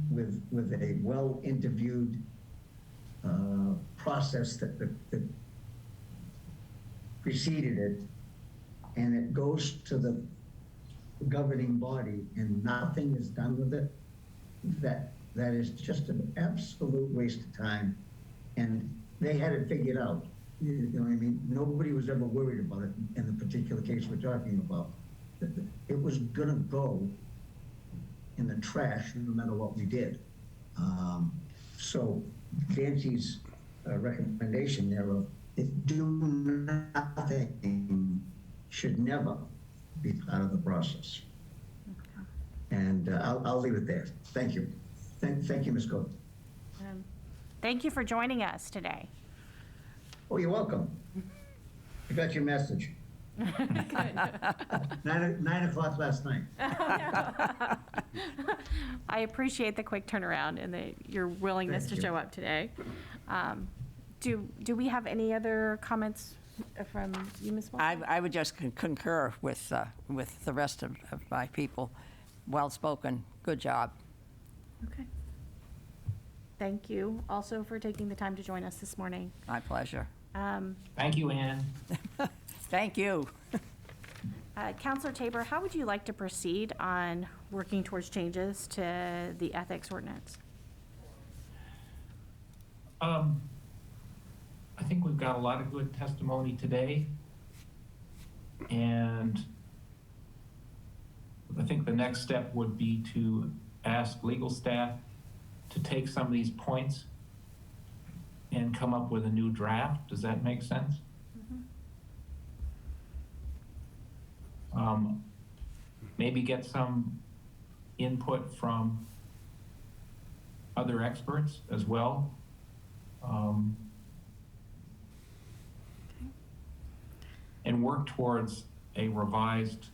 with a well-interviewed process that preceded it, and it goes to the governing body and nothing is done with it, that is just an absolute waste of time. And they had it figured out. You know what I mean? Nobody was ever worried about it in the particular case we're talking about. It was gonna go in the trash no matter what we did. So Nancy's recommendation there of do nothing should never be part of the process. And I'll leave it there. Thank you. Thank you, Ms. Coe.
Thank you for joining us today.
Oh, you're welcome. I got your message. 9 o'clock last night.
I appreciate the quick turnaround and your willingness
Thank
to
you.
show up today. Do we have any other comments from you, Ms. Walker?
I would just concur with the rest of my people. Well-spoken, good job.
Okay. Thank you also for taking the time to join us this morning.
My pleasure.
Thank you, Ann.
Thank you.
Counselor Tabor, how would you like to proceed on working towards changes to the ethics ordinance?
I think we've got a lot of good testimony today. And I think the next step would be to ask legal staff to take some of these points and come up with a new draft. Does that make sense? Maybe get some input from other experts as well. And work towards a revised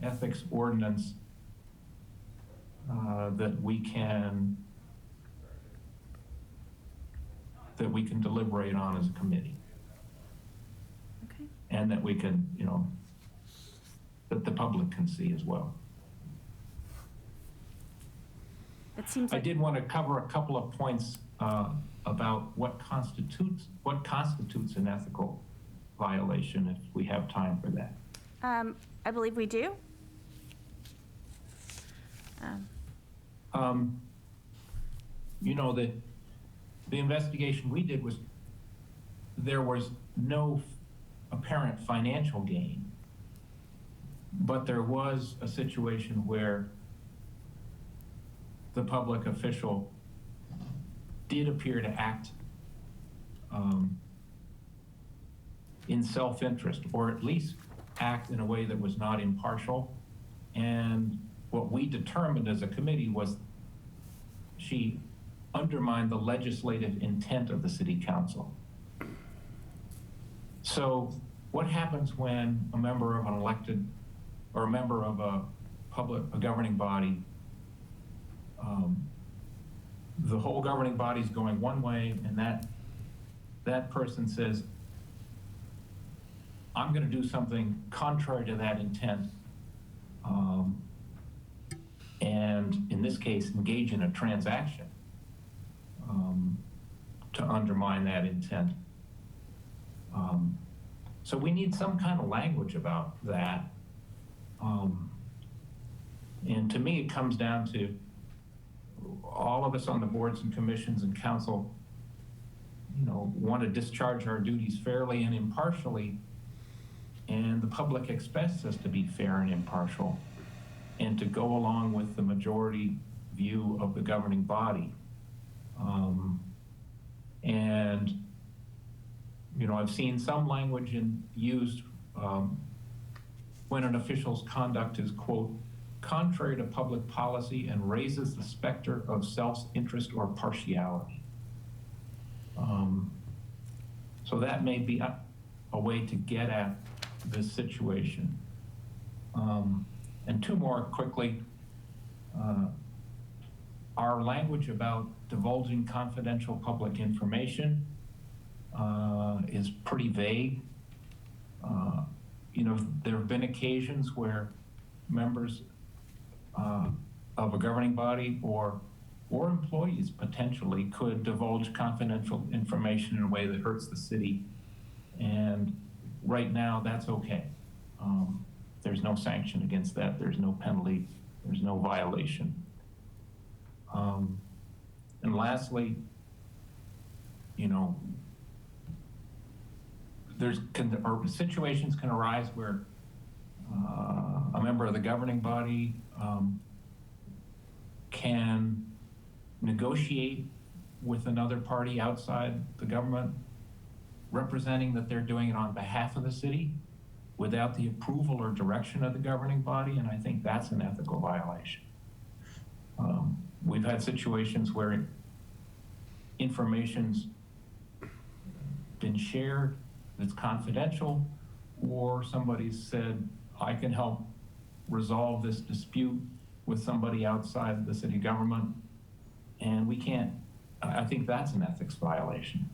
ethics ordinance that we can deliberate on as a committee.
Okay.
And that we can, that the public can see as well.
It seems
I
like,
did want to cover a couple of points about what constitutes an ethical violation, if we have time for that.
I believe we do.
The investigation we did was there was no apparent financial gain, but there was a situation where the public official did appear to act in self-interest, or at least act in a way that was not impartial. And what we determined as a committee was she undermined the legislative intent of the city council. So what happens when a member of an elected or a member of a governing body, the whole governing body's going one way, and that person says, I'm going to do something contrary to that intent, and in this case, engage in a transaction to undermine that intent. So we need some kind of language about that. And to me, it comes down to all of us on the boards and commissions and council, want to discharge our duties fairly and impartially, and the public expects us to be fair and impartial. and to go along with the majority view of the governing body. And, you know, I've seen some language used when an official's conduct is, quote, contrary to public policy and raises the specter of self-interest or partiality. So that may be a way to get at this situation. And two more quickly. Our language about divulging confidential public information is pretty vague. You know, there have been occasions where members of a governing body or employees potentially could divulge confidential information in a way that hurts the city. And right now, that's okay. There's no sanction against that. There's no penalty. There's no violation. And lastly, you know, situations can arise where a member of the governing body can negotiate with another party outside the government, representing that they're doing it on behalf of the city without the approval or direction of the governing body, and I think that's an ethical violation. We've had situations where information's been shared that's confidential, or somebody's said, I can help resolve this dispute with somebody outside the city government, and we can't. I think that's an ethics violation.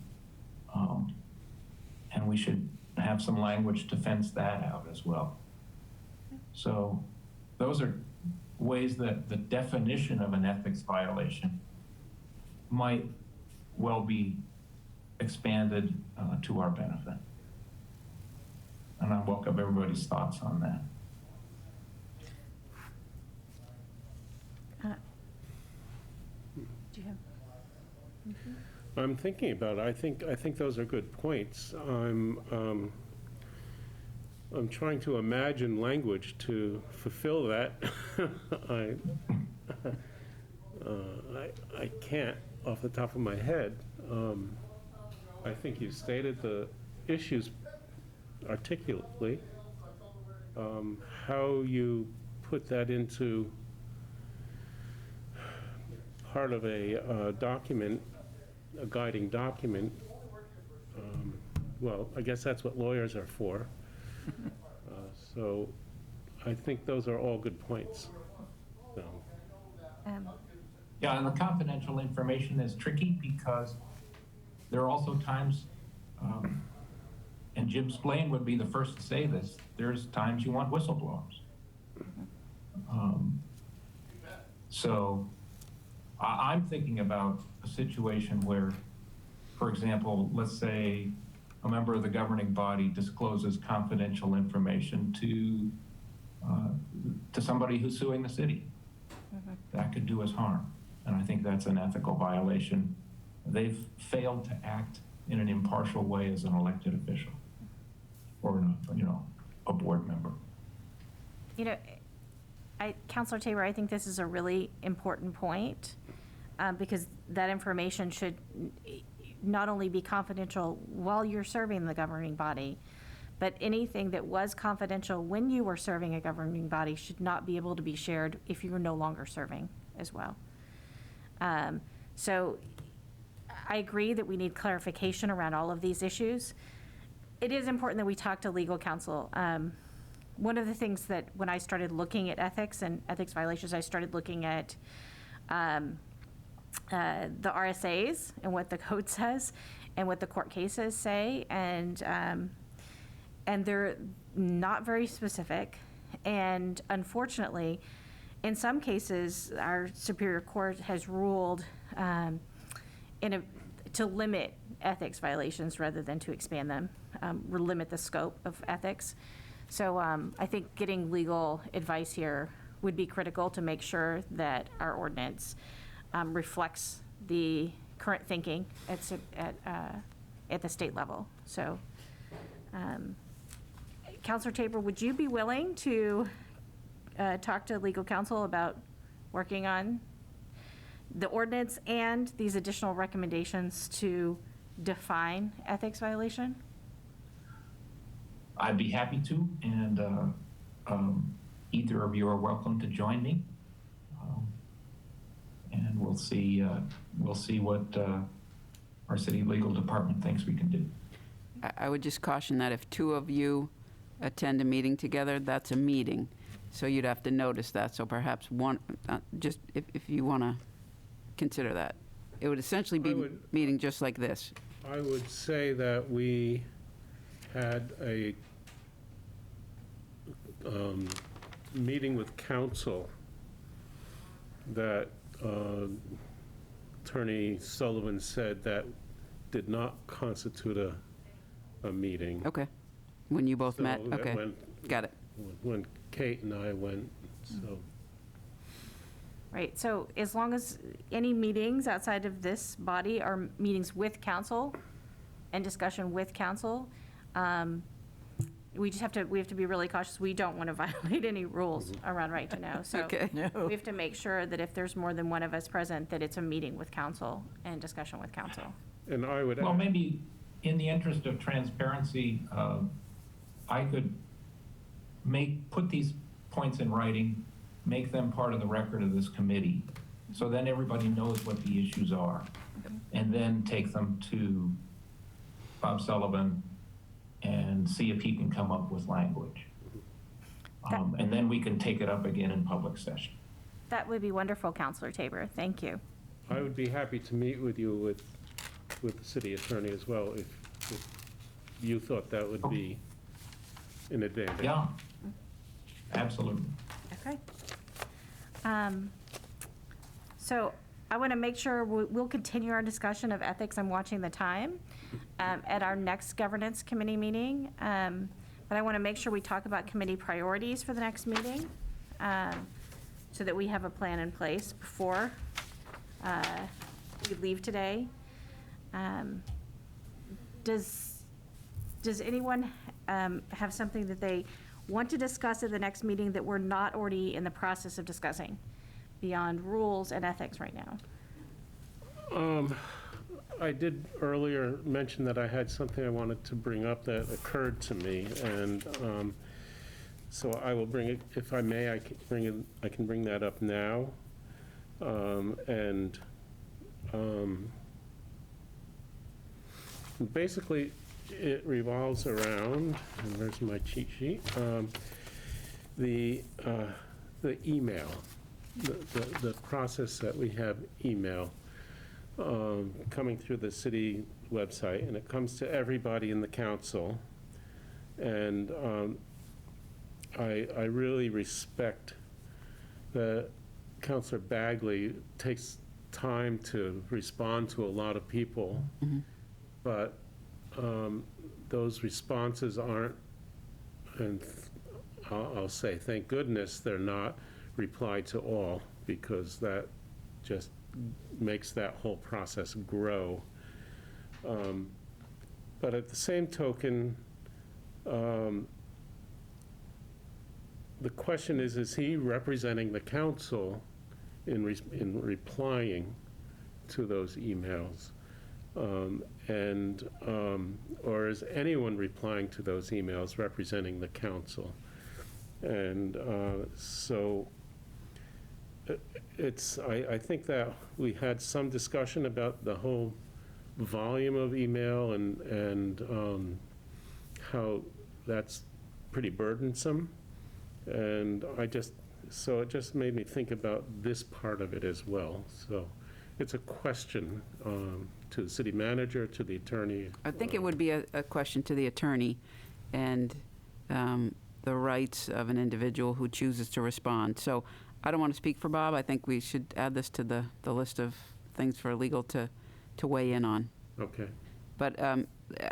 And we should have some language to fence that out as well. So those are ways that the definition of an ethics violation might well be expanded to our benefit. And I welcome everybody's thoughts on that.
Do you have?
I'm thinking about it. I think those are good points. I'm trying to imagine language to fulfill that. I can't off the top of my head. I think you stated the issues articulately. How you put that into part of a document, a guiding document, well, I guess that's what lawyers are for. So I think those are all good points. So.
Yeah, and the confidential information is tricky because there are also times, and Jim Splain would be the first to say this, there's times you want whistleblowers. So I'm thinking about a situation where, for example, let's say a member of the governing body discloses confidential information to somebody who's suing the city. That could do us harm, and I think that's an ethical violation. They've failed to act in an impartial way as an elected official or, you know, a board member.
You know, Councilor Tabor, I think this is a really important point because that information should not only be confidential while you're serving the governing body, but anything that was confidential when you were serving a governing body should not be able to be shared if you are no longer serving as well. So I agree that we need clarification around all of these issues. It is important that we talk to legal counsel. One of the things that when I started looking at ethics and ethics violations, I started looking at the RSAs and what the code says and what the court cases say, and they're not very specific. And unfortunately, in some cases, our Superior Court has ruled to limit ethics violations rather than to expand them, limit the scope of ethics. So I think getting legal advice here would be critical to make sure that our ordinance reflects the current thinking at the state level. So, Councilor Tabor, would you be willing to talk to legal counsel about working on the ordinance and these additional recommendations to define ethics violation?
I'd be happy to, and either of you are welcome to join me. And we'll see what our city legal department thinks we can do.
I would just caution that if two of you attend a meeting together, that's a meeting. So you'd have to notice that. So perhaps one, just if you want to consider that. It would essentially be a meeting just like this.
I would say that we had a meeting with council that Attorney Sullivan said that did not constitute a meeting.
Okay. When you both
So
met?
that
Okay.
went-
Got it.
When Kate and I went, so.
Right, so as long as any meetings outside of this body are meetings with council and discussion with council, we have to be really cautious. We don't want to violate any rules around right to know. So
Okay.
No.
we have to make sure that if there's more than one of us present, that it's a meeting with council and discussion with council.
And I would.
Well, maybe in the interest of transparency, I could put these points in writing, make them part of the record of this committee, so then everybody knows what the issues are, and then take them to Bob Sullivan and see if he can come up with language. And then we can take it up again in public session.
That would be wonderful, Counselor Tabor. Thank you.
I would be happy to meet with you with the city attorney as well, if you thought that would be an advantage.
Yeah, absolutely.
Okay. So I want to make sure we'll continue our discussion of ethics. I'm watching the time at our next governance committee meeting. But I want to make sure we talk about committee priorities for the next meeting so that we have a plan in place before we leave today. Does anyone have something that they want to discuss at the next meeting that we're not already in the process of discussing beyond rules and ethics right now?
I did earlier mention that I had something I wanted to bring up that occurred to me, and so I will bring it, if I may, I can bring that up now. Basically, it revolves around, and where's my cheat sheet? The email, the process that we have email coming through the city website, and it comes to everybody in the council. And I really respect that Councilor Bagley takes time to respond to a lot of people, but those responses aren't, and I'll say, thank goodness they're not replied to all, because that just makes that whole process grow. But at the same token, the question is he representing the council in replying to those emails? Or is anyone replying to those emails representing the council? And so I think that we had some discussion about the whole volume of email and how that's pretty burdensome. And so it just made me think about this part of it as well. So it's a question to the city manager, to the attorney.
I think it would be a question to the attorney and the rights of an individual who chooses to respond. So I don't want to speak for Bob. I think we should add this to the list of things for legal to weigh in on.
Okay.
But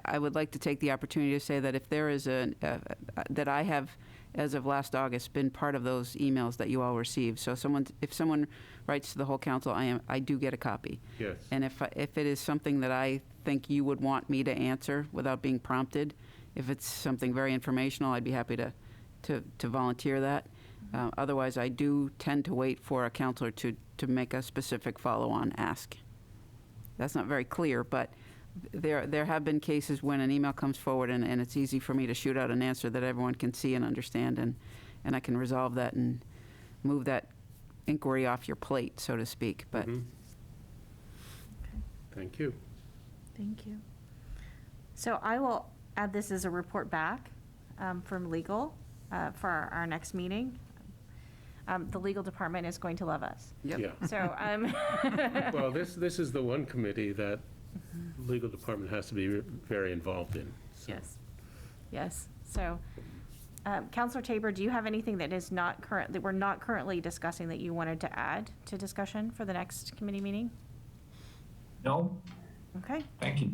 I would like to take the opportunity to say that if there is that I have, as of last August, been part of those emails that you all received. So if someone writes to the whole council, I do get a copy.
Yes.
And if it is something that I think you would want me to answer without being prompted, if it's something very informational, I'd be happy to volunteer that. Otherwise, I do tend to wait for a counselor to make a specific follow-on ask. That's not very clear, but there have been cases when an email comes forward and it's easy for me to shoot out an answer that everyone can see and understand, and I can resolve that and move that inquiry off your plate, so to speak. But
Mhm. Thank you.
Thank you. So I will add this as a report back from legal for our next meeting. The legal department is going to love us.
Yep.
Yeah.
So,
Well, this is the one committee that legal department has to be very involved in. So.
yes, yes. So, Counselor Tabor, do you have anything that is not current, that we're not currently discussing that you wanted to add to discussion for the next committee meeting?
No,
Okay.
thank you.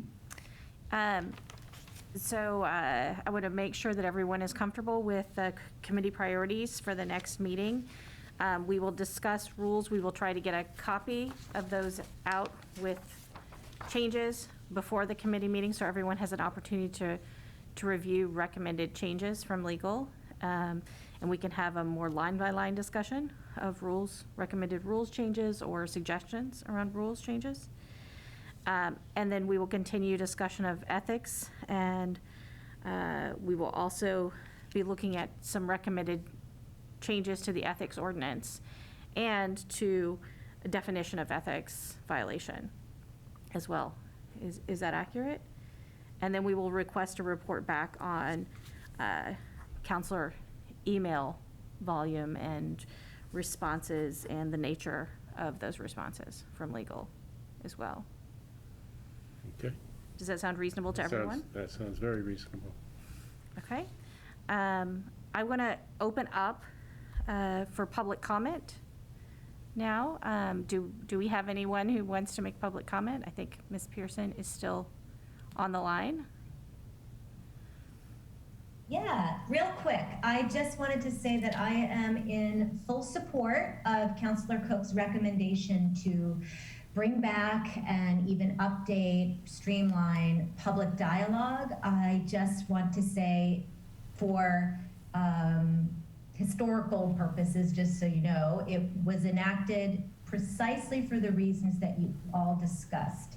So I want to make sure that everyone is comfortable with the committee priorities for the next meeting. We will discuss rules. We will try to get a copy of those out with changes before the committee meeting, so everyone has an opportunity to review recommended changes from legal. And we can have a more line-by-line discussion of rules, recommended rules changes or suggestions around rules changes. And then we will continue discussion of ethics, and we will also be looking at some recommended changes to the ethics ordinance and to a definition of ethics violation as well. Is that accurate? And then we will request a report back on counselor email volume and responses and the nature of those responses from legal as well.
Okay.
Does that sound reasonable to everyone?
That sounds very reasonable.
Okay. I want to open up for public comment now. Do we have anyone who wants to make public comment? I think Ms. Pearson is still on the line.
Yeah, real quick, I just wanted to say that I am in full support of Councillor Cook's recommendation to bring back and even update, streamline public dialogue. I just want to say, for historical purposes, just so you know, it was enacted precisely for the reasons that you all discussed.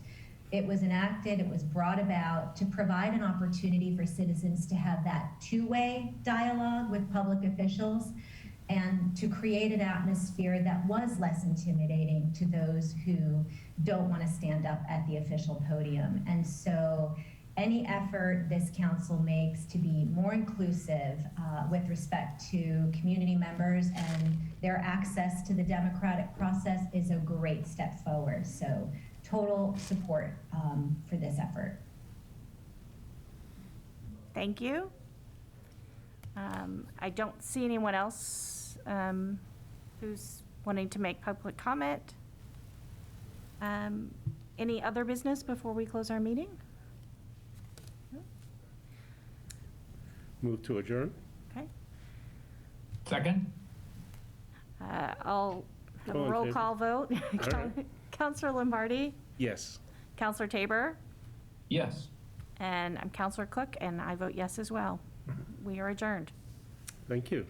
It was enacted, it was brought about to provide an opportunity for citizens to have that two-way dialogue with public officials and to create an atmosphere that was less intimidating to those who don't want to stand up at the official podium. And so any effort this council makes to be more inclusive with respect to community members and their access to the democratic process is a great step forward. So total support for this effort.
Thank you. I don't see anyone else who's wanting to make public comment. Any other business before we close our meeting?
Move to adjourn?
Okay.
Second?
I'll have a
All in
roll
favor?
call vote.
right.
Counselor Lombardi,
Yes.
Counselor Tabor,
Yes.
and I'm Counselor Cook, and I vote yes as well. We are adjourned.
Thank you.